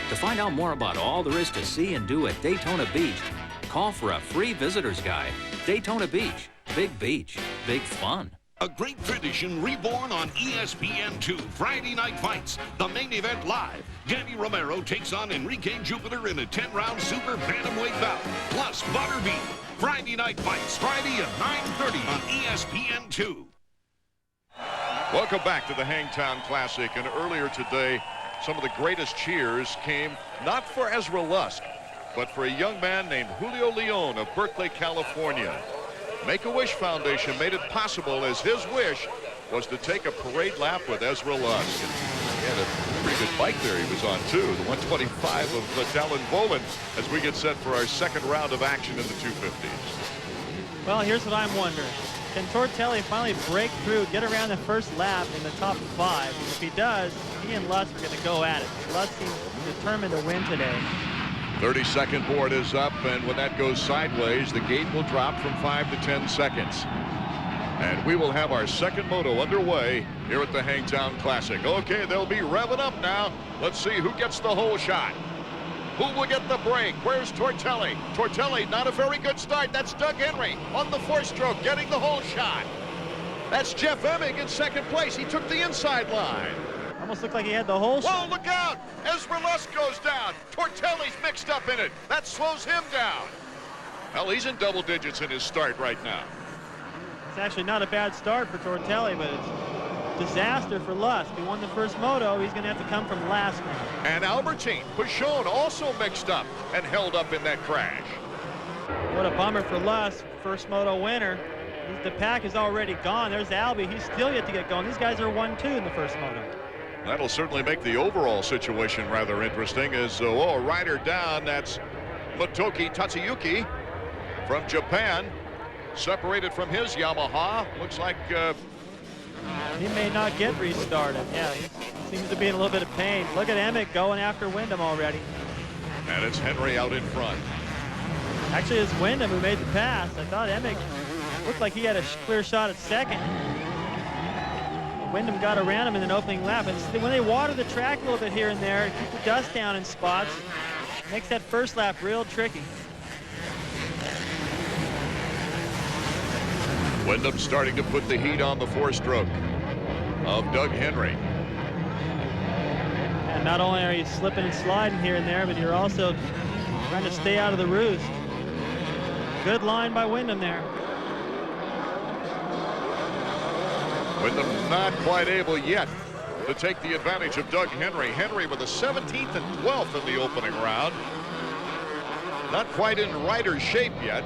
To find out more about all there is to see and do at Daytona Beach, call for a free visitor's guide. Daytona Beach, Big Beach. big fun. A great tradition reborn on ESPN2 Friday Night Fights. The main event live. Danny Romero takes on Enrique Jupiter in a 10-round super bantamweight bout. Plus Butterbean. Friday Night Fights, Friday at 9:30 on ESPN2. Welcome back to the Hangtown Classic. And earlier today, some of the greatest cheers came not for Ezra Lusk, but for a young man named Julio Leon of Berkeley, California. Make-A-Wish Foundation made it possible, as his wish was to take a parade lap with Ezra Lusk. And he had a pretty good bike there he was on, too, the 125 of Dallin Bolin, as we get set for our second round of action in the 250s. Well, here's what I'm wondering. Can Tortelli finally break through, get around the first lap in the top 5? If he does, he and Lusk are going to go at it. Lusk seems determined to win today. 30-second board is up, and when that goes sideways, the gate will drop from 5 to 10 seconds. And we will have our second moto underway here at the Hangtown Classic. Okay, they'll be revving up now. Let's see who gets the whole shot. Who will get the break? Where's Tortelli? Tortelli, not a very good start. That's Doug Henry on the 4-stroke, getting the whole shot. That's Jeff Emig in second place. He took the inside line. Almost looked like he had the whole shot. Whoa, look out! Ezra Lusk goes down. Tortelli's mixed up in it. That slows him down. Well, he's in double digits in his start right now. It's actually not a bad start for Tortelli, but it's disaster for Lusk. He won the first moto. He's going to have to come from last now. And Albertine Pashon also mixed up and held up in that crash. What a bummer for Lusk, first moto winner. The pack is already gone. There's Albie. He's still yet to get going. These guys are 1-2 in the first moto. That'll certainly make the overall situation rather interesting as a rider down. That's Motoki Tatsuyuki from Japan, separated from his Yamaha. Looks like he may not get restarted. Yeah, he seems to be in a little bit of pain. Look at Emig going after Wyndham already. And it's Henry out in front. Actually, it's Wyndham who made the pass. I thought Emig looked like he had a clear shot at second. Wyndham got around him in an opening lap. And when they water the track a little bit here and there, keep the dust down in spots, makes that first lap real tricky. Wyndham starting to put the heat on the 4-stroke of Doug Henry. And not only are you slipping and sliding here and there, but you're also trying to stay out of the roost. Good line by Wyndham there. Wyndham not quite able yet to take the advantage of Doug Henry. Henry with a 17th and 12th in the opening round. Not quite in rider shape yet.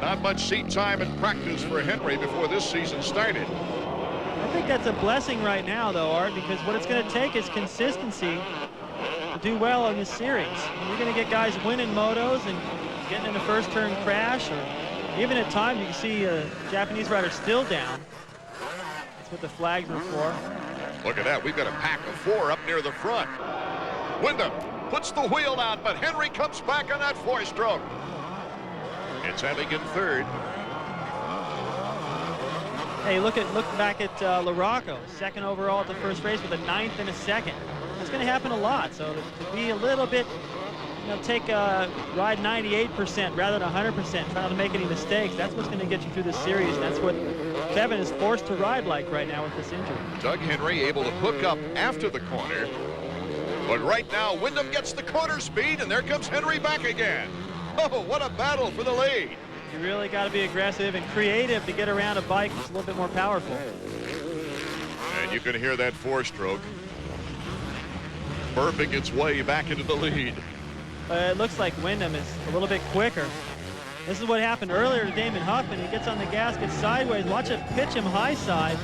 Not much seat time and practice for Henry before this season started. I think that's a blessing right now, though, Art, because what it's going to take is consistency to do well in this series. You're going to get guys winning motos and getting in the first turn crash, or even at times you can see a Japanese rider still down. That's what the flags are for. Look at that. We've got a pack of 4 up near the front. Wyndham puts the wheel out, but Henry comes back on that 4-stroke. It's Emig in third. Hey, look back at LaRocco, second overall at the first race with a 9th and a 2nd. That's going to happen a lot. So to be a little bit, take ride 98% rather than 100%, try not to make any mistakes. That's what's going to get you through this series. And that's what Kevin is forced to ride like right now with this injury. Doug Henry able to hook up after the corner. But right now, Wyndham gets the corner speed, and there comes Henry back again. Oh, what a battle for the lead. You really got to be aggressive and creative to get around a bike that's a little bit more powerful. And you can hear that 4-stroke burping its way back into the lead. It looks like Wyndham is a little bit quicker. This is what happened earlier to Damon Huffman. He gets on the gas, gets sideways. Watch it pitch him high side.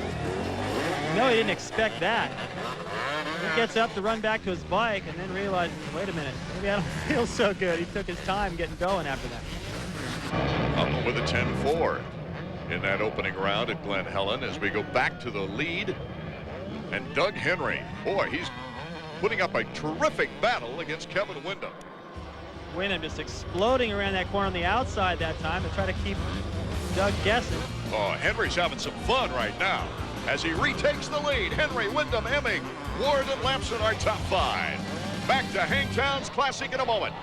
No, he didn't expect that. He gets up to run back to his bike and then realizes, wait a minute, maybe I don't feel so good. He took his time getting going after that. Up with a 10-4 in that opening round at Glen Helen as we go back to the lead. And Doug Henry, boy, he's putting up a terrific battle against Kevin Wyndham. Wyndham just exploding around that corner on the outside that time to try to keep Doug guessing. Oh, Henry's having some fun right now as he retakes the lead. Henry, Wyndham, Emig, Ward, and Lamson are top 5. Back to Hangtown's Classic in a moment.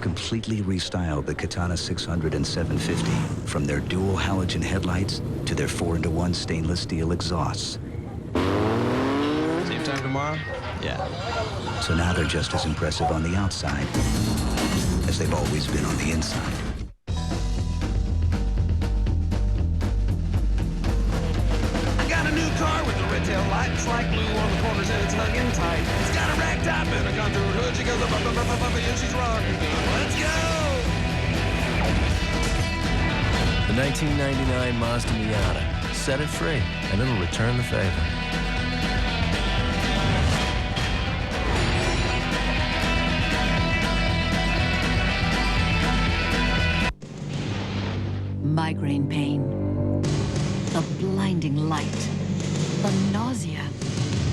completely restyled the Katana 600 and 750, from their dual halogen headlights to their 4-into-1 stainless steel exhausts. Same time tomorrow? Yeah. So now they're just as impressive on the outside as they've always been on the inside. I got a new car with the red tail lights like glue on the corners and it's hung in tight. It's got a rag top and a contoured hood. She goes up, up, up, up, up, and she's rocking. Let's go! The 1999 Mazda Miata. Set it free, and it'll return the favor. Migraine pain, the blinding light, the nausea,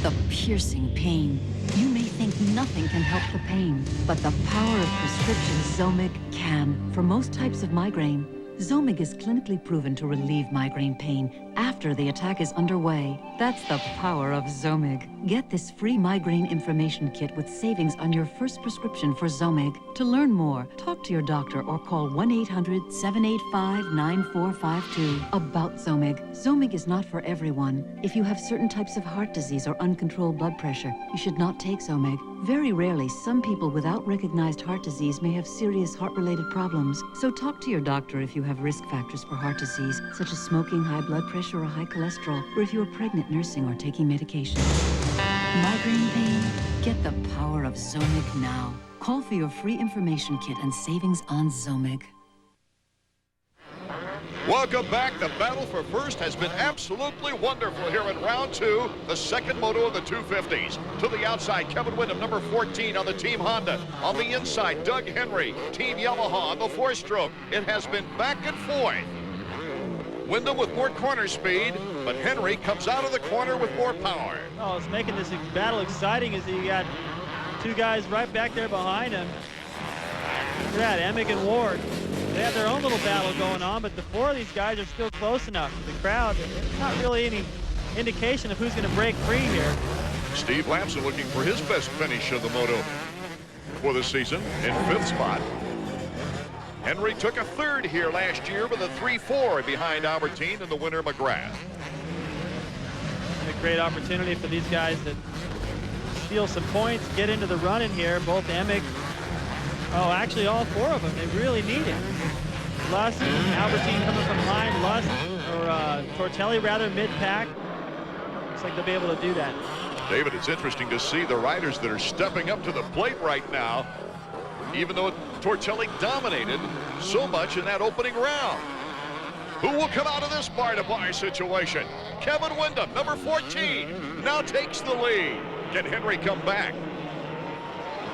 the piercing pain. You may think nothing can help the pain, but the power of prescription Zomig can. For most types of migraine, Zomig is clinically proven to relieve migraine pain after the attack is underway. That's the power of Zomig. Get this free migraine information kit with savings on your first prescription for Zomig. To learn more, talk to your doctor or call 1-800-785-9452 about Zomig. Zomig is not for everyone. If you have certain types of heart disease or uncontrolled blood pressure, you should not take Zomig. Very rarely, some people without recognized heart disease may have serious heart-related problems. So talk to your doctor if you have risk factors for heart disease, such as smoking, high blood pressure, or high cholesterol, or if you are pregnant, nursing, or taking medication. Migraine pain? Get the power of Zomig now. Call for your free information kit and savings on Zomig. Welcome back. The battle for first has been absolutely wonderful here in round two, the second moto of the 250s. To the outside, Kevin Windham, number 14 on the Team Honda. On the inside, Doug Henry, Team Yamaha on the four-stroke. It has been back and forth. Windham with more corner speed, but Henry comes out of the corner with more power. Oh, it's making this battle exciting as he got two guys right back there behind him. Look at that, Emick and Ward. They have their own little battle going on, but the four of these guys are still close enough. The crowd, there's not really any indication of who's going to break free here. Steve Lamson looking for his best finish of the moto for the season in 5th spot. Henry took a 3rd here last year with a 3-4 behind Albertine and the winner McGrath. A great opportunity for these guys to steal some points, get into the run in here. Both Emick, oh, actually all four of them, they really need it. Lust, Albertine coming from behind, Lust, or Tortelli rather, mid-pack. Looks like they'll be able to do that. David, it's interesting to see the riders that are stepping up to the plate right now, even though Tortelli dominated so much in that opening round. Who will come out of this bar-to-bar situation? Kevin Windham, number 14, now takes the lead. Can Henry come back?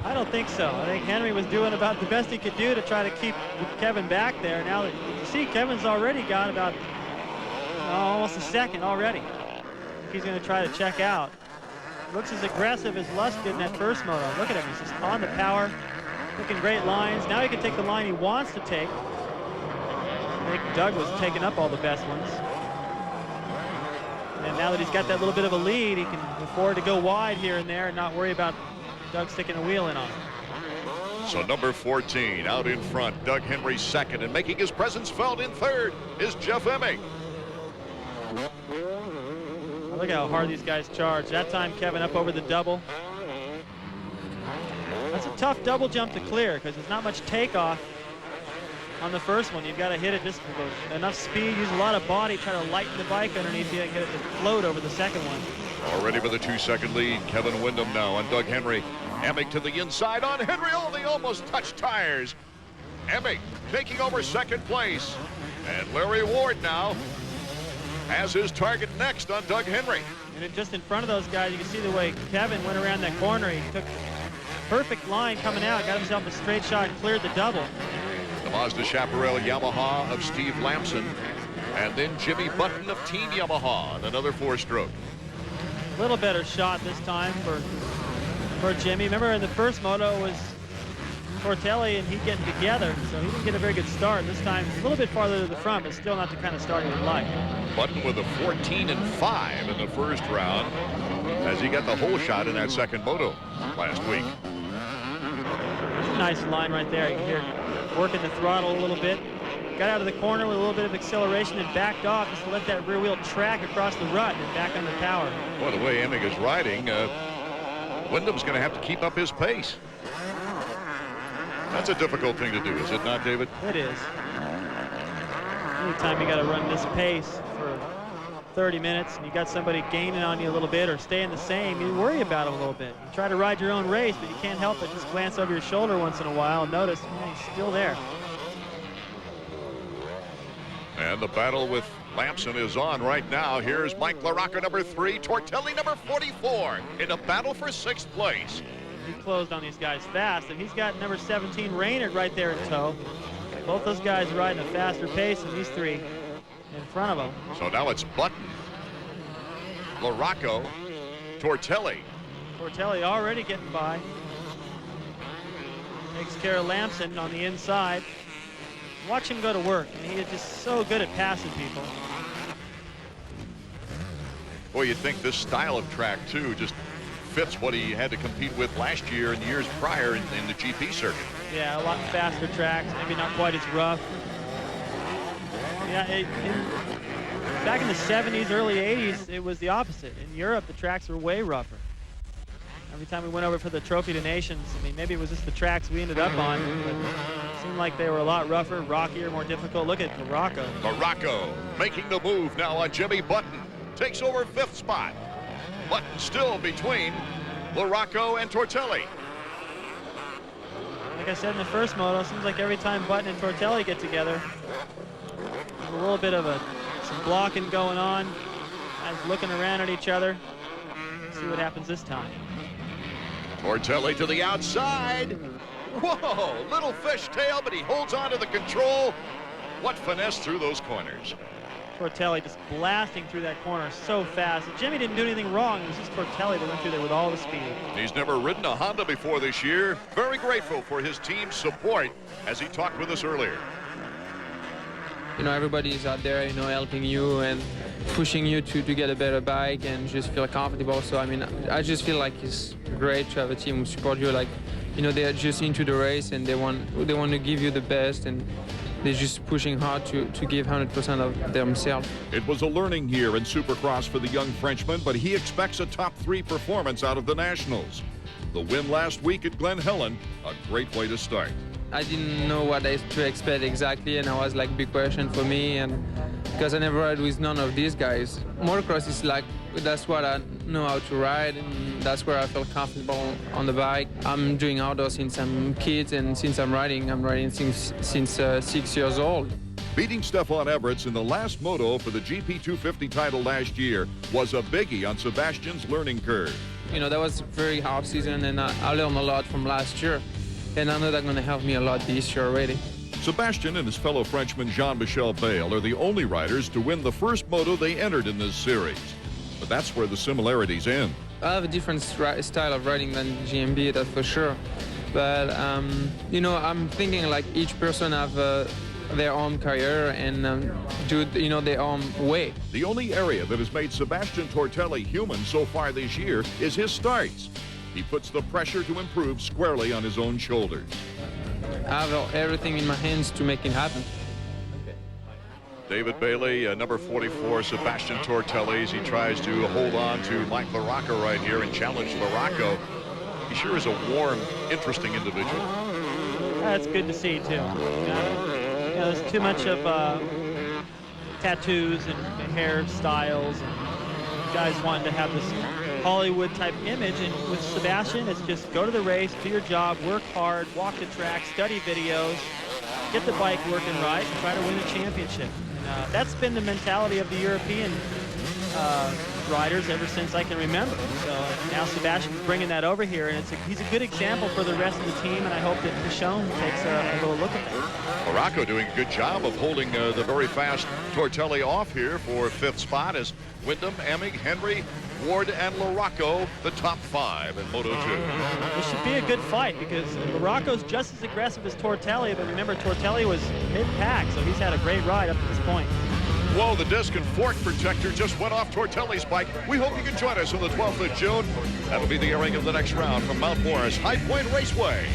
I don't think so. I think Henry was doing about the best he could do to try to keep Kevin back there. Now, you see, Kevin's already got about almost a second already. He's going to try to check out. Looks as aggressive as Lust did in that first moto. Look at him. He's just on the power, looking great lines. Now he can take the line he wants to take. I think Doug was taking up all the best ones. And now that he's got that little bit of a lead, he can afford to go wide here and there and not worry about Doug sticking a wheel in on him. So number 14 out in front, Doug Henry 2nd, and making his presence felt in 3rd is Jeff Emick. Look how hard these guys charge. That time Kevin up over the double. That's a tough double jump to clear because there's not much takeoff on the first one. You've got to hit it just with enough speed, use a lot of body, try to lighten the bike underneath you and get it to float over the second one. Already with a 2-second lead, Kevin Windham now on Doug Henry. Emick to the inside on Henry. Oh, they almost touched tires. Emick taking over 2nd place. And Larry Ward now has his target next on Doug Henry. And just in front of those guys, you can see the way Kevin went around that corner. He took perfect line coming out, got himself a straight shot, cleared the double. The Mazda Chaparral Yamaha of Steve Lamson. And then Jimmy Button of Team Yamaha on another 4-stroke. A little better shot this time for Jimmy. Remember in the first moto it was Tortelli and he getting together, so he didn't get a very good start. This time a little bit farther to the front, but still not the kind of start he would like. Button with a 14-5 in the first round as he got the whole shot in that second moto last week. That's a nice line right there. You can hear it working the throttle a little bit. Got out of the corner with a little bit of acceleration and backed off just to let that rear wheel track across the rut and back on the power. Well, the way Emig is riding, Wyndham's going to have to keep up his pace. That's a difficult thing to do, is it not, David? It is. Anytime you got to run this pace for 30 minutes and you got somebody gaining on you a little bit or staying the same, you worry about them a little bit. You try to ride your own race, but you can't help but just glance over your shoulder once in a while and notice he's still there. And the battle with Lamson is on right now. Here's Mike LaRocca, number 3, Tortelli, number 44, in a battle for 6th place. He closed on these guys fast, and he's got number 17, Raynard, right there in tow. Both those guys riding a faster pace than these three in front of him. So now it's Button, LaRocca, Tortelli. Tortelli already getting by. Takes care of Lamson on the inside. Watch him go to work. I mean, he is just so good at passing people. Boy, you'd think this style of track, too, just fits what he had to compete with last year and years prior in the GP circuit. Yeah, a lot faster tracks, maybe not quite as rough. Yeah, back in the 70s, early 80s, it was the opposite. In Europe, the tracks were way rougher. Every time we went over for the Trophy to Nations, I mean, maybe it was just the tracks we ended up on, but it seemed like they were a lot rougher, rockier, more difficult. Look at LaRocca. LaRocca making the move now on Jimmy Button. Takes over 5th spot. Button still between LaRocca and Tortelli. Like I said in the first moto, it seems like every time Button and Tortelli get together, there's a little bit of some blocking going on. Guys looking around at each other. Let's see what happens this time. Tortelli to the outside. Whoa, little fishtail, but he holds on to the control. What finesse through those corners. Tortelli just blasting through that corner so fast. Jimmy didn't do anything wrong. It was just Tortelli that went through there with all the speed. He's never ridden a Honda before this year. Very grateful for his team's support, as he talked with us earlier. You know, everybody's out there, you know, helping you and pushing you to get a better bike and just feel comfortable. So, I mean, I just feel like it's great to have a team who support you. Like, you know, they're just into the race and they want to give you the best, and they're just pushing hard to give 100% of themselves. It was a learning year in Supercross for the young Frenchman, but he expects a top 3 performance out of the Nationals. The win last week at Glen Helen, a great way to start. I didn't know what to expect exactly, and I was like, big question for me, and because I never ride with none of these guys. Motocross is like, that's what I know how to ride, and that's where I feel comfortable on the bike. I'm doing outdoors since I'm a kid, and since I'm riding since 6 years old. Beating Stefan Everts in the last moto for the GP 250 title last year was a biggie on Sebastian's learning curve. You know, that was a very hard season, and I learned a lot from last year. And I know that's going to help me a lot this year already. Sebastian and his fellow Frenchman Jean-Michel Bayle are the only riders to win the first moto they entered in this series. But that's where the similarities end. I have a different style of riding than GMB, that's for sure. But, you know, I'm thinking like each person have their own career and do, you know, their own way. The only area that has made Sebastian Tortelli human so far this year is his starts. He puts the pressure to improve squarely on his own shoulders. I have everything in my hands to make it happen. David Bailey, number 44, Sebastian Tortelli, as he tries to hold on to Mike LaRocca right here and challenge LaRocca. He sure is a warm, interesting individual. That's good to see, too. You know, there's too much of tattoos and hairstyles and guys wanting to have this Hollywood type image, and with Sebastian it's just go to the race, do your job, work hard, walk the track, study videos, get the bike working right, and try to win a championship. And that's been the mentality of the European riders ever since I can remember. So now Sebastian's bringing that over here, and he's a good example for the rest of the team, and I hope that Michonne takes a little look at that. LaRocca doing a good job of holding the very fast Tortelli off here for 5th spot as Wyndham, Emig, Henry, Ward, and LaRocca, the top 5 in Moto 2. This should be a good fight because LaRocco's just as aggressive as Tortelli, but remember Tortelli was mid-pack, so he's had a great ride up to this point. Whoa, the disc and fork protector just went off Tortelli's bike. We hope you can join us on the 12th of June. That'll be the airing of the next round from Mount Morris High Point Raceway.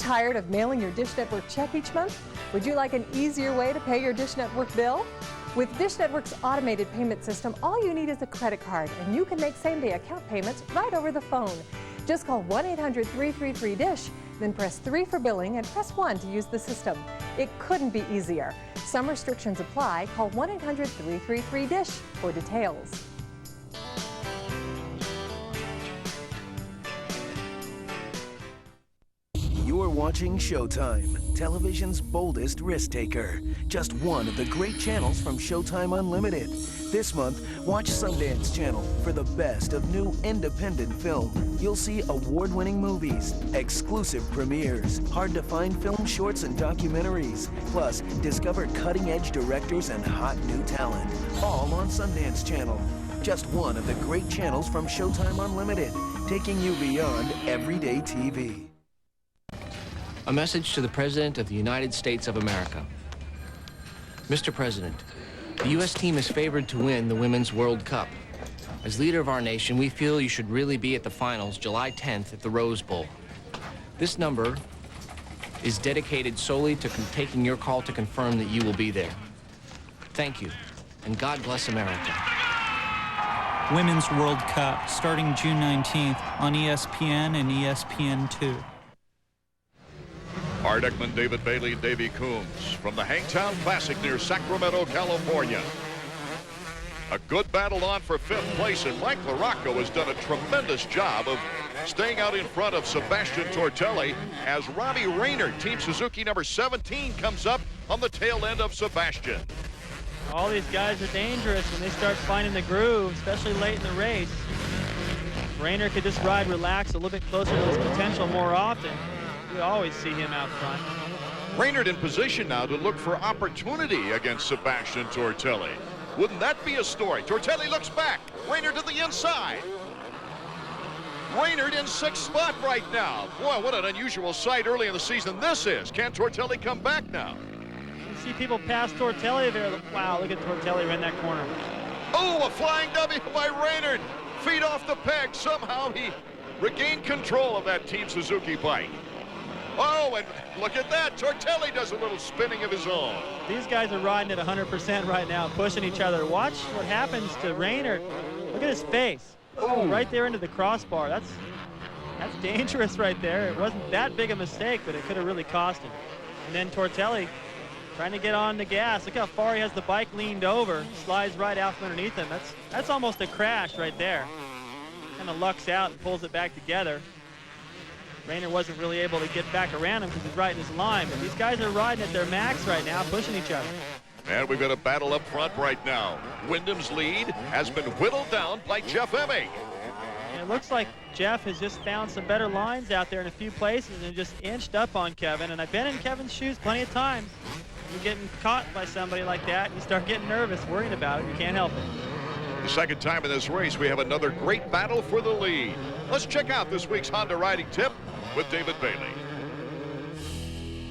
Tired of mailing your Dish Network check each month? Would you like an easier way to pay your Dish Network bill? With Dish Network's automated payment system, all you need is a credit card, and you can make same-day account payments right over the phone. Just call 1-800-333-DISH, then press 3 for billing and press 1 to use the system. It couldn't be easier. Some restrictions apply. Call 1-800-333-DISH for details. You're watching Showtime, television's boldest risk taker. Just one of the great channels from Showtime Unlimited. This month, watch Sundance Channel for the best of new independent film. You'll see award-winning movies, exclusive premieres, hard-to-find film shorts and documentaries. Plus, discover cutting-edge directors and hot new talent. All on Sundance Channel. Just one of the great channels from Showtime Unlimited, taking you beyond everyday TV. A message to the President of the United States of America. Mr. President, the U.S. team is favored to win the Women's World Cup. As leader of our nation, we feel you should really be at the finals July 10th at the Rose Bowl. This number is dedicated solely to taking your call to confirm that you will be there. Thank you, and God bless America. Women's World Cup, starting June 19th on ESPN and ESPN2. Art Ekman, David Bailey, and Davey Coombs from the Hangtown Classic near Sacramento, California. A good battle on for 5th place, and Mike LaRocco has done a tremendous job of staying out in front of Sebastian Tortelli as Robbie Rayner, Team Suzuki number 17, comes up on the tail end of Sebastian. All these guys are dangerous when they start finding the groove, especially late in the race. Rayner could just ride relaxed a little bit closer to his potential more often. You always see him out front. Rayner in position now to look for opportunity against Sebastian Tortelli. Wouldn't that be a story? Tortelli looks back. Rayner to the inside. Rayner in 6th spot right now. Boy, what an unusual sight early in the season this is. Can Tortelli come back now? You see people pass Tortelli there. Wow, look at Tortelli right in that corner. Oh, a flying W by Rayner. Feet off the peg. Somehow he regained control of that Team Suzuki bike. Oh, and look at that. Tortelli does a little spinning of his own. These guys are riding at 100% right now, pushing each other. Watch what happens to Rayner. Look at his face. Oh, right there into the crossbar. That's dangerous right there. It wasn't that big a mistake, but it could have really cost him. And then Tortelli trying to get on the gas. Look how far he has the bike leaned over. Slides right out from underneath him. That's almost a crash right there. Kind of lucks out and pulls it back together. Rayner wasn't really able to get back around him because he's right in his line, but these guys are riding at their max right now, pushing each other. And we've got a battle up front right now. Wyndham's lead has been whittled down by Jeff Emig. And it looks like Jeff has just found some better lines out there in a few places and just inched up on Kevin. And I've been in Kevin's shoes plenty of times. You're getting caught by somebody like that, and you start getting nervous, worrying about it. You can't help it. The second time in this race, we have another great battle for the lead. Let's check out this week's Honda riding tip with David Bailey.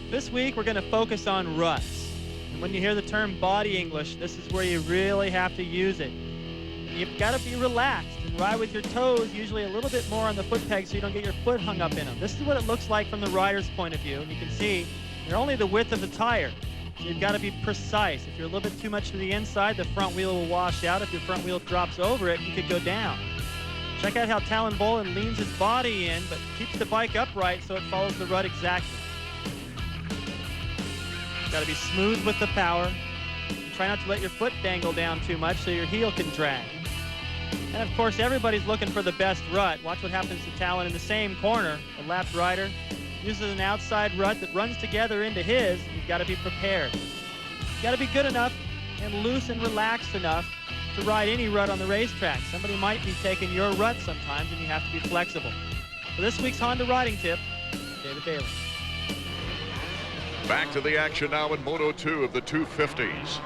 This week we're going to focus on ruts. And when you hear the term body English, this is where you really have to use it. You've got to be relaxed and ride with your toes usually a little bit more on the foot peg so you don't get your foot hung up in them. This is what it looks like from the rider's point of view. And you can see they're only the width of the tire. So you've got to be precise. If you're a little bit too much to the inside, the front wheel will wash out. If your front wheel drops over it, you could go down. Check out how Talon Bolin leans his body in, but keeps the bike upright so it follows the rut exactly. Got to be smooth with the power. Try not to let your foot dangle down too much so your heel can drag. And of course, everybody's looking for the best rut. Watch what happens to Talon in the same corner. The left rider uses an outside rut that runs together into his. You've got to be prepared. You've got to be good enough and loose and relaxed enough to ride any rut on the racetrack. Somebody might be taking your rut sometimes, and you have to be flexible. For this week's Honda riding tip, David Bailey. Back to the action now in Moto 2 of the 250s.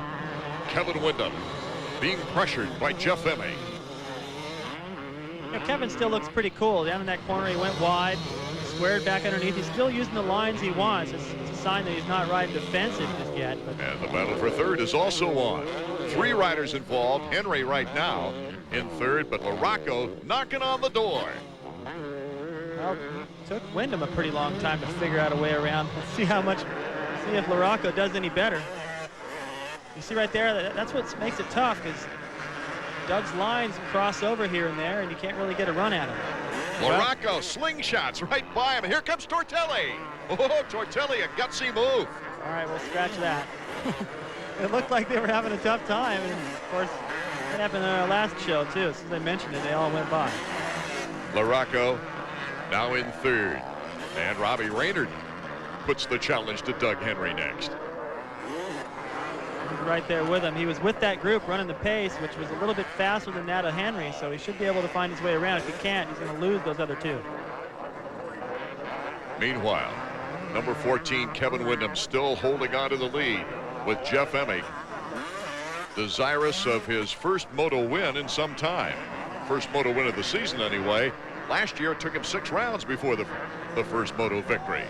Kevin Wyndham being pressured by Jeff Emig. You know, Kevin still looks pretty cool. Down in that corner, he went wide, squared back underneath. He's still using the lines he wants. It's a sign that he's not riding defensive just yet. But and the battle for third is also on. 3 riders involved. Henry right now in third, but LaRocco knocking on the door. Well, took Wyndham a pretty long time to figure out a way around. Let's see if LaRocco does any better. You see right there, that's what makes it tough, because Doug's lines cross over here and there, and you can't really get a run at him. LaRocco slingshots right by him. Here comes Tortelli. Oh, Tortelli, a gutsy move. All right, we'll scratch that. It looked like they were having a tough time, and of course, that happened in our last show too. As soon as I mentioned it, they all went by. LaRocco now in third, and Robbie Raynard puts the challenge to Doug Henry next. He's right there with him. He was with that group running the pace, which was a little bit faster than that of Henry, so he should be able to find his way around. If he can't, he's going to lose those other two. Meanwhile, number 14, Kevin Wyndham, still holding on to the lead with Jeff Emig, desirous of his first moto win in some time. First moto win of the season anyway. Last year it took him 6 rounds before the first moto victory.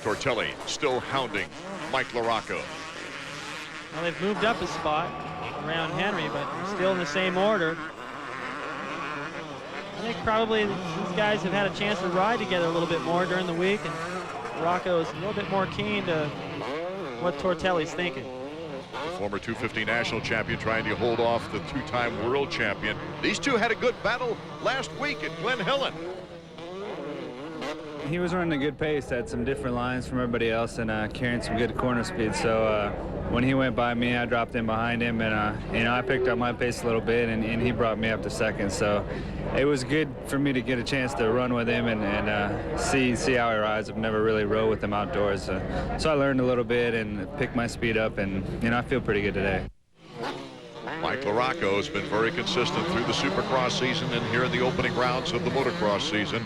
Tortelli still hounding Mike LaRocco. Well, they've moved up a spot around Henry, but still in the same order. I think probably these guys have had a chance to ride together a little bit more during the week, and LaRocco is a little bit more keen to what Tortelli's thinking. The former 250 national champion trying to hold off the 2-time world champion. These two had a good battle last week at Glen Helen. He was running a good pace, had some different lines from everybody else, and carrying some good corner speed. So when he went by me, I dropped in behind him, and you know, I picked up my pace a little bit, and he brought me up to second. So it was good for me to get a chance to run with him and see how he rides. I've never really rode with him outdoors, so I learned a little bit and picked my speed up, and you know, I feel pretty good today. Mike LaRocco has been very consistent through the Supercross season and here in the opening rounds of the motocross season.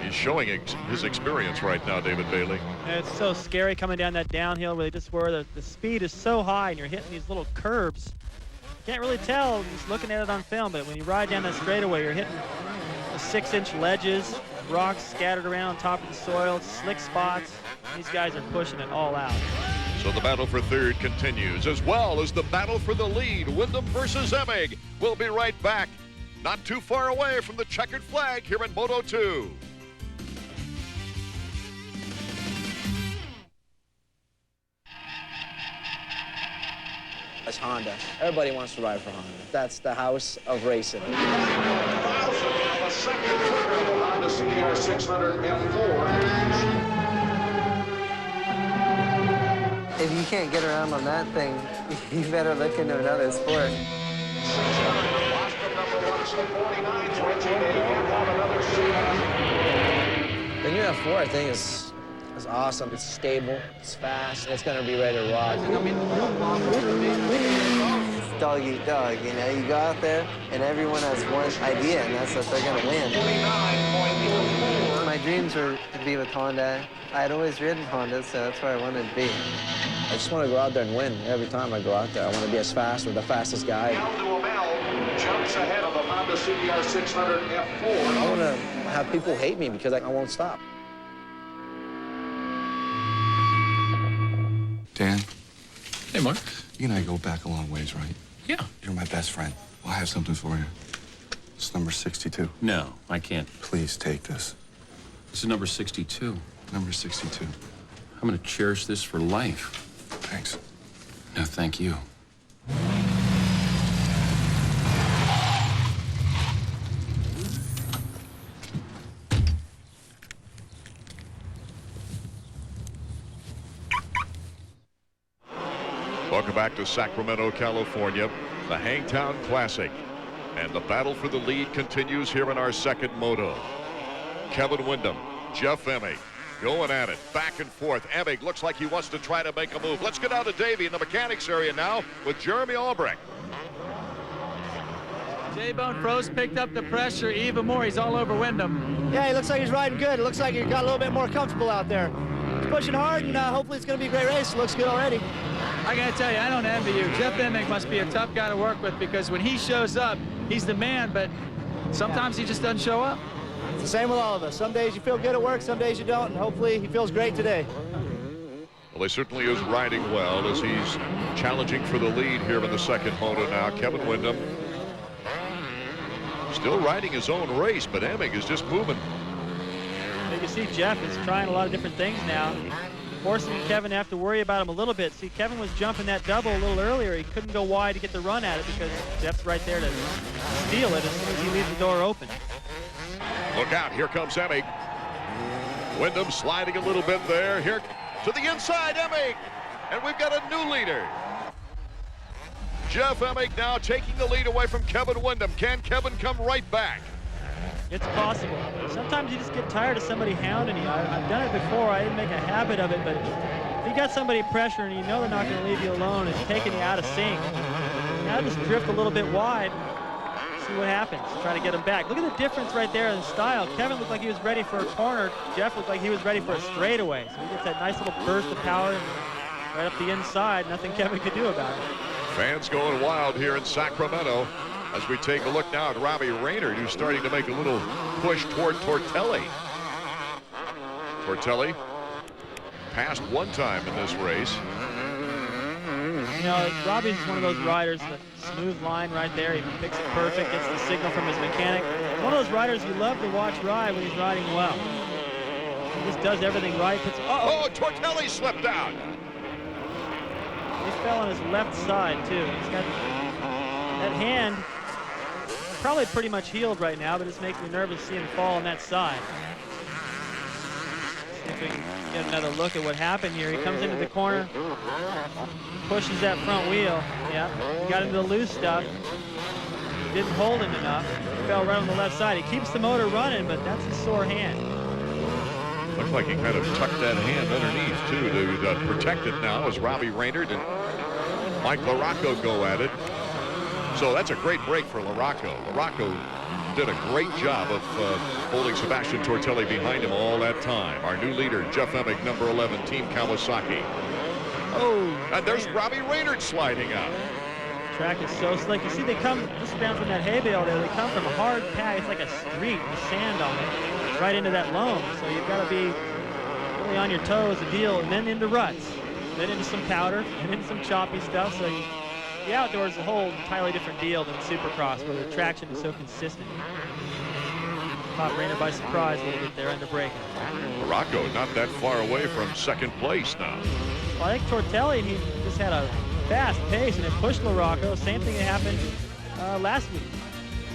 He's showing his experience right now, David Bailey. And it's so scary coming down that downhill where the speed is so high and you're hitting these little curbs. You can't really tell just looking at it on film, but when you ride down that straightaway, you're hitting the 6-inch ledges, rocks scattered around on top of the soil, slick spots. These guys are pushing it all out. So the battle for third continues, as well as the battle for the lead. Wyndham versus Emig. We'll be right back, not too far away from the checkered flag here in Moto 2. It's Honda. Everybody wants to ride for Honda. That's the house of racing. The second quarter of the Honda CBR 600 M4. If you can't get around on that thing, you better look into another sport. The new F4, I think, is awesome. It's stable, it's fast, and it's going to be ready to rock. It's dog eat dog, you know? You go out there, and everyone has one idea, and that's that they're going to win. My dreams were to be with Honda. I had always ridden Honda, so that's where I wanted to be. I just want to go out there and win every time I go out there. I want to be as fast or the fastest guy. Jumps ahead of the Honda CBR 600 F4. I want to have people hate me because I won't stop. Dan? Hey, Mark. You and I go back a long ways, right? Yeah. You're my best friend. Well, I have something for you. It's number 62. No, I can't. Please take this. This is number 62. Number 62. I'm going to cherish this for life. Thanks. No, thank you. Welcome back to Sacramento, California, the Hangtown Classic. And the battle for the lead continues here in our second moto. Kevin Wyndham, Jeff Emig, going at it, back and forth. Emig looks like he wants to try to make a move. Let's get out of Davey in the mechanics area now with Jeremy Albrecht. J-Bone Froze picked up the pressure even more. He's all over Wyndham. Yeah, he looks like he's riding good. It looks like he got a little bit more comfortable out there. He's pushing hard, and hopefully it's going to be a great race. It looks good already. I got to tell you, I don't envy you. Jeff Emig must be a tough guy to work with because when he shows up, he's the man, but sometimes he just doesn't show up. It's the same with all of us. Some days you feel good at work, some days you don't, and hopefully he feels great today. Well, he certainly is riding well as he's challenging for the lead here in the second moto now. Kevin Wyndham Still riding his own race, but Emig is just moving. You can see Jeff is trying a lot of different things now, forcing Kevin to have to worry about him a little bit. See, Kevin was jumping that double a little earlier. He couldn't go wide to get the run at it because Jeff's right there to steal it as soon as he leaves the door open. Look out, here comes Emig. Wyndham sliding a little bit there. Here to the inside, Emig. And we've got a new leader. Jeff Emig now taking the lead away from Kevin Wyndham. Can Kevin come right back? It's possible. Sometimes you just get tired of somebody hounding you. I've done it before. I didn't make a habit of it, but if you got somebody pressuring, you know they're not going to leave you alone. It's taking you out of sync. Now just drift a little bit wide. See what happens. Try to get him back. Look at the difference right there in style. Kevin looked like he was ready for a corner. Jeff looked like he was ready for a straightaway. So he gets that nice little burst of power right up the inside. Nothing Kevin could do about it. Fans going wild here in Sacramento as we take a look now at Robbie Raynard, who's starting to make a little push toward Tortelli. Tortelli passed one time in this race. You know, Robbie's one of those riders, the smooth line right there. He picks it perfect, gets the signal from his mechanic. One of those riders you love to watch ride when he's riding well. He just does everything right. Oh, Tortelli slipped out. He fell on his left side, too. He's got that hand probably pretty much healed right now, but it makes me nervous to see him fall on that side. See if we can get another look at what happened here. He comes into the corner, pushes that front wheel. Yeah, he got into the loose stuff. Didn't hold him enough. He fell right on the left side. He keeps the motor running, but that's a sore hand. Looks like he kind of tucked that hand underneath, too, to protect it now as Robbie Raynard and Mike LaRocco go at it. So that's a great break for LaRocco. LaRocco did a great job of holding Sebastian Tortelli behind him all that time. Our new leader, Jeff Emig, number 11, Team Kawasaki. Oh, and there's Robbie Raynard sliding out. Track is so slick. You see, they come just around from that hay bale there. They come from a hard pad. It's like a street with sand on it, right into that loam. So you've got to be really on your toes to deal, and then into ruts, then into some powder, and into some choppy stuff. So the outdoors is a whole entirely different deal than Supercross, where the traction is so consistent. Caught Raynard by surprise a little bit there under braking. LaRocco not that far away from second place now. Well, I think Tortelli, he just had a fast pace, and it pushed LaRocco. Same thing that happened last week.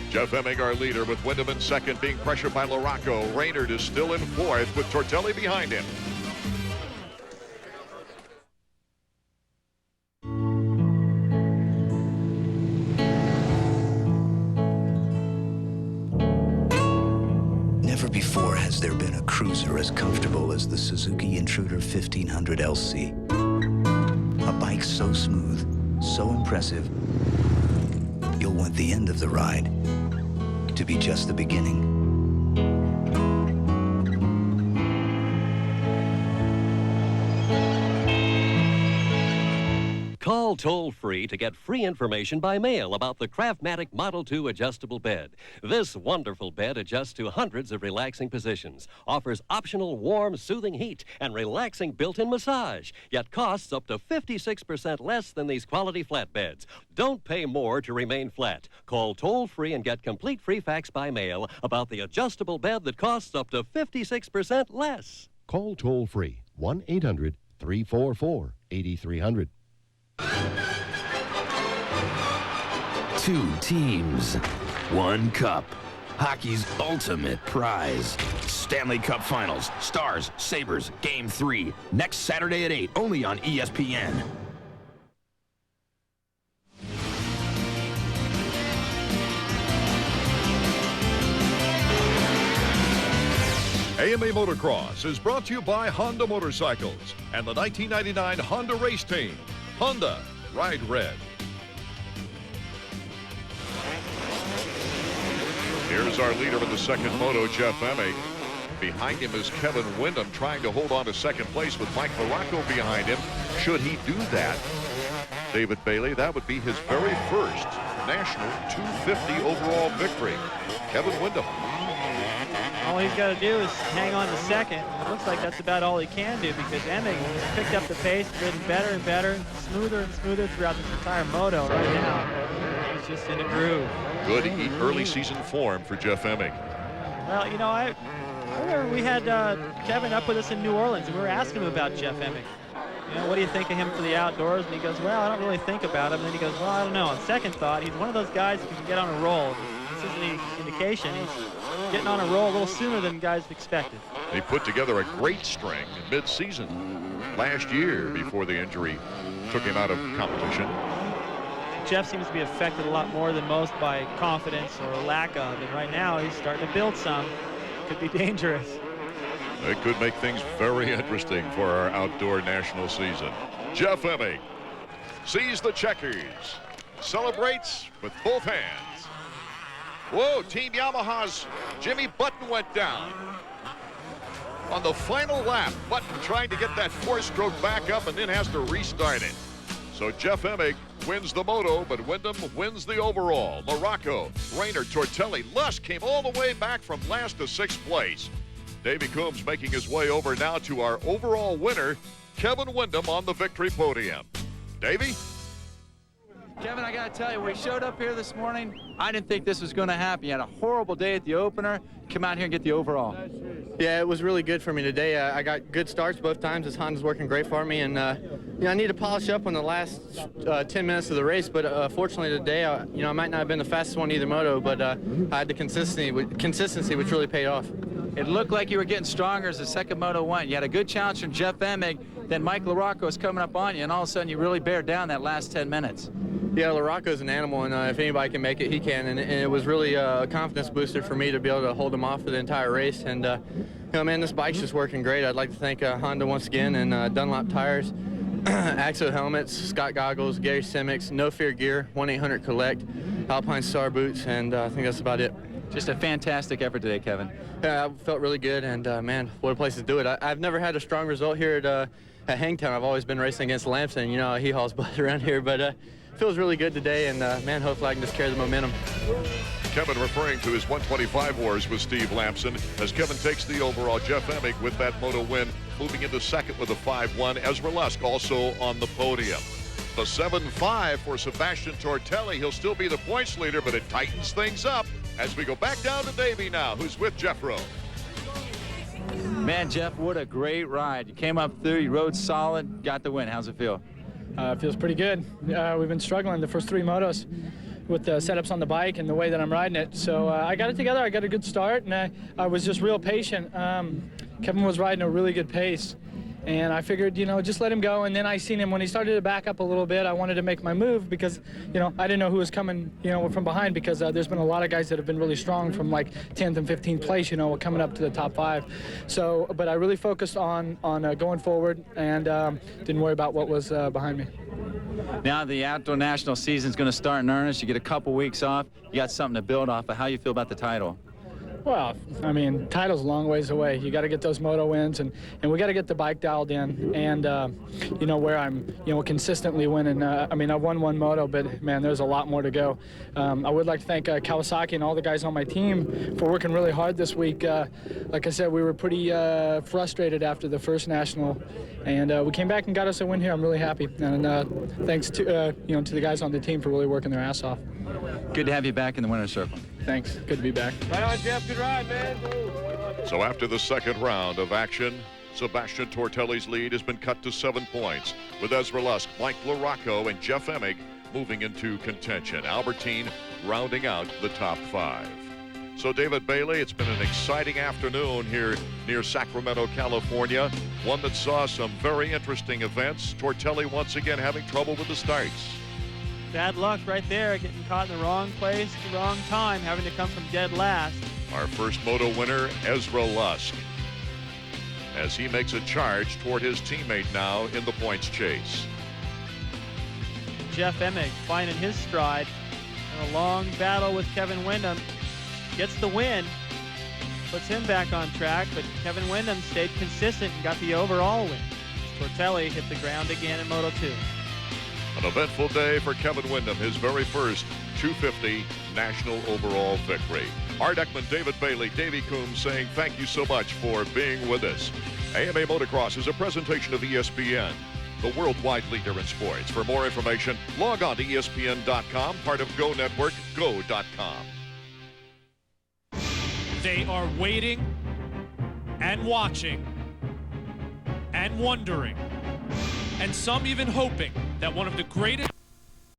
Jeff Emig, our leader, with Wyndham in second, being pressured by LaRocco. Raynard is still in fourth with Tortelli behind him. Never before has there been a cruiser as comfortable as the Suzuki Intruder 1500 LC. A bike so smooth, so impressive, you'll want the end of the ride to be just the beginning. Call toll-free to get free information by mail about the Craftmatic Model 2 adjustable bed. This wonderful bed adjusts to hundreds of relaxing positions, offers optional warm, soothing heat, and relaxing built-in massage, yet costs up to 56% less than these quality flat beds. Don't pay more to remain flat. Call toll-free and get complete free facts by mail about the adjustable bed that costs up to 56% less. Call toll-free 1-800-344-8300. Two teams, one cup. Hockey's ultimate prize. Stanley Cup Finals, Stars, Sabres, Game 3. Next Saturday at 8, only on ESPN. AMA Motocross is brought to you by Honda Motorcycles and the 1999 Honda Race Team. Honda, ride red. Here's our leader in the second moto, Jeff Emig. Behind him is Kevin Wyndham trying to hold on to second place with Mike LaRocco behind him. Should he do that, David Bailey, that would be his very first national 250 overall victory. Kevin Wyndham. Oh, all he's got to do is hang on to second. It looks like that's about all he can do because Emig has picked up the pace, ridden better and better, smoother and smoother throughout this entire moto right now. He's just in a groove. Good early season form for Jeff Emig. Well, you know, I remember we had Kevin up with us in New Orleans, and we were asking him about Jeff Emig. You know, what do you think of him for the outdoors? And he goes, well, I don't really think about him. And then he goes, well, I don't know. On second thought, he's one of those guys who can get on a roll. This isn't any indication. He's getting on a roll a little sooner than guys expected. He put together a great string mid-season last year before the injury took him out of competition. Jeff seems to be affected a lot more than most by confidence or lack of. And right now, he's starting to build some. Could be dangerous. It could make things very interesting for our outdoor national season. Jeff Emig sees the checkers, celebrates with both hands. Whoa, Team Yamaha's Jimmy Button went down. On the final lap, Button trying to get that four-stroke back up and then has to restart it. So Jeff Emig wins the moto, but Wyndham wins the overall. Morocco, Rayner, Tortelli, Lusk came all the way back from last to sixth place. Davey Coombs making his way over now to our overall winner, Kevin Wyndham, on the victory podium. Davey? Kevin, I got to tell you, when we showed up here this morning, I didn't think this was going to happen. You had a horrible day at the opener. Come out here and get the overall. Yeah, it was really good for me today. I got good starts both times. This Honda's working great for me, and you know, I need to polish up on the last 10 minutes of the race. But fortunately today, you know, I might not have been the fastest one either moto, but I had the consistency, which really paid off. It looked like you were getting stronger as the second moto went. You had a good challenge from Jeff Emig. Then Mike LaRocco was coming up on you, and all of a sudden you really bared down that last 10 minutes. Yeah, LaRocco's an animal, and if anybody can make it, he can. And it was really a confidence booster for me to be able to hold him off for the entire race. And, you know, man, this bike's just working great. I'd like to thank Honda once again, and Dunlop tires, Axo helmets, Scott goggles, Gary Simics, No Fear gear, 1-800-COLLECT, Alpine Star boots, and I think that's about it. Just a fantastic effort today, Kevin. Yeah, I felt really good, and man, what a place to do it. I've never had a strong result here at Hangtown. I've always been racing against Lamson. You know, he hauls butt around here, but feels really good today, and man, hopefully I can just carry the momentum. Kevin referring to his 125 wars with Steve Lamson as Kevin takes the overall. Jeff Emig with that moto win, moving into second with a 5-1. Ezra Lusk also on the podium. The 7-5 for Sebastian Tortelli. He'll still be the points leader, but it tightens things up as we go back down to Davey now, who's with Jeffro. Man, Jeff, what a great ride. You came up through, you rode solid, got the win. How's it feel? It feels pretty good. We've been struggling the first three motos with the setups on the bike and the way that I'm riding it. So I got it together. I got a good start, and I was just real patient. Kevin was riding a really good pace, and I figured, you know, just let him go. And then I seen him when he started to back up a little bit. I wanted to make my move because, you know, I didn't know who was coming, you know, from behind, because there's been a lot of guys that have been really strong from like 10th and 15th place, you know, coming up to the top 5. So, but I really focused on going forward and didn't worry about what was behind me. Now the outdoor national season is going to start in earnest. You get a couple weeks off. You got something to build off of. How you feel about the title? Well, I mean, title's a long ways away. You got to get those moto wins, and we got to get the bike dialed in. And you know, where I'm, you know, consistently winning. I mean, I won one moto, but man, there's a lot more to go. I would like to thank Kawasaki and all the guys on my team for working really hard this week. Like I said, we were pretty frustrated after the first national, and we came back and got us a win here. I'm really happy, and thanks to you know, to the guys on the team for really working their ass off. Good to have you back in the winner's circle. Thanks. Good to be back. Right on, Jeff. Good ride, man. So after the second round of action, Sebastian Tortelli's lead has been cut to 7 points, with Ezra Lusk, Mike LaRocco, and Jeff Emig moving into contention. Albertine rounding out the top 5. So David Bailey, it's been an exciting afternoon here near Sacramento, California. One that saw some very interesting events. Tortelli once again having trouble with the starts. Bad luck right there, getting caught in the wrong place at the wrong time, having to come from dead last. Our first moto winner, Ezra Lusk, as he makes a charge toward his teammate now in the points chase. Jeff Emig finding his stride in a long battle with Kevin Wyndham. Gets the win, puts him back on track, but Kevin Wyndham stayed consistent and got the overall win. Tortelli hit the ground again in Moto 2. An eventful day for Kevin Wyndham, his very first 250 national overall victory. Art Ekman, David Bailey, Davey Coombs saying thank you so much for being with us. AMA Motocross is a presentation of ESPN, the worldwide leader in sports. For more information, log on to ESPN.com, part of Go Network, go.com. They are waiting and watching and wondering, and some even hoping that one of the greatest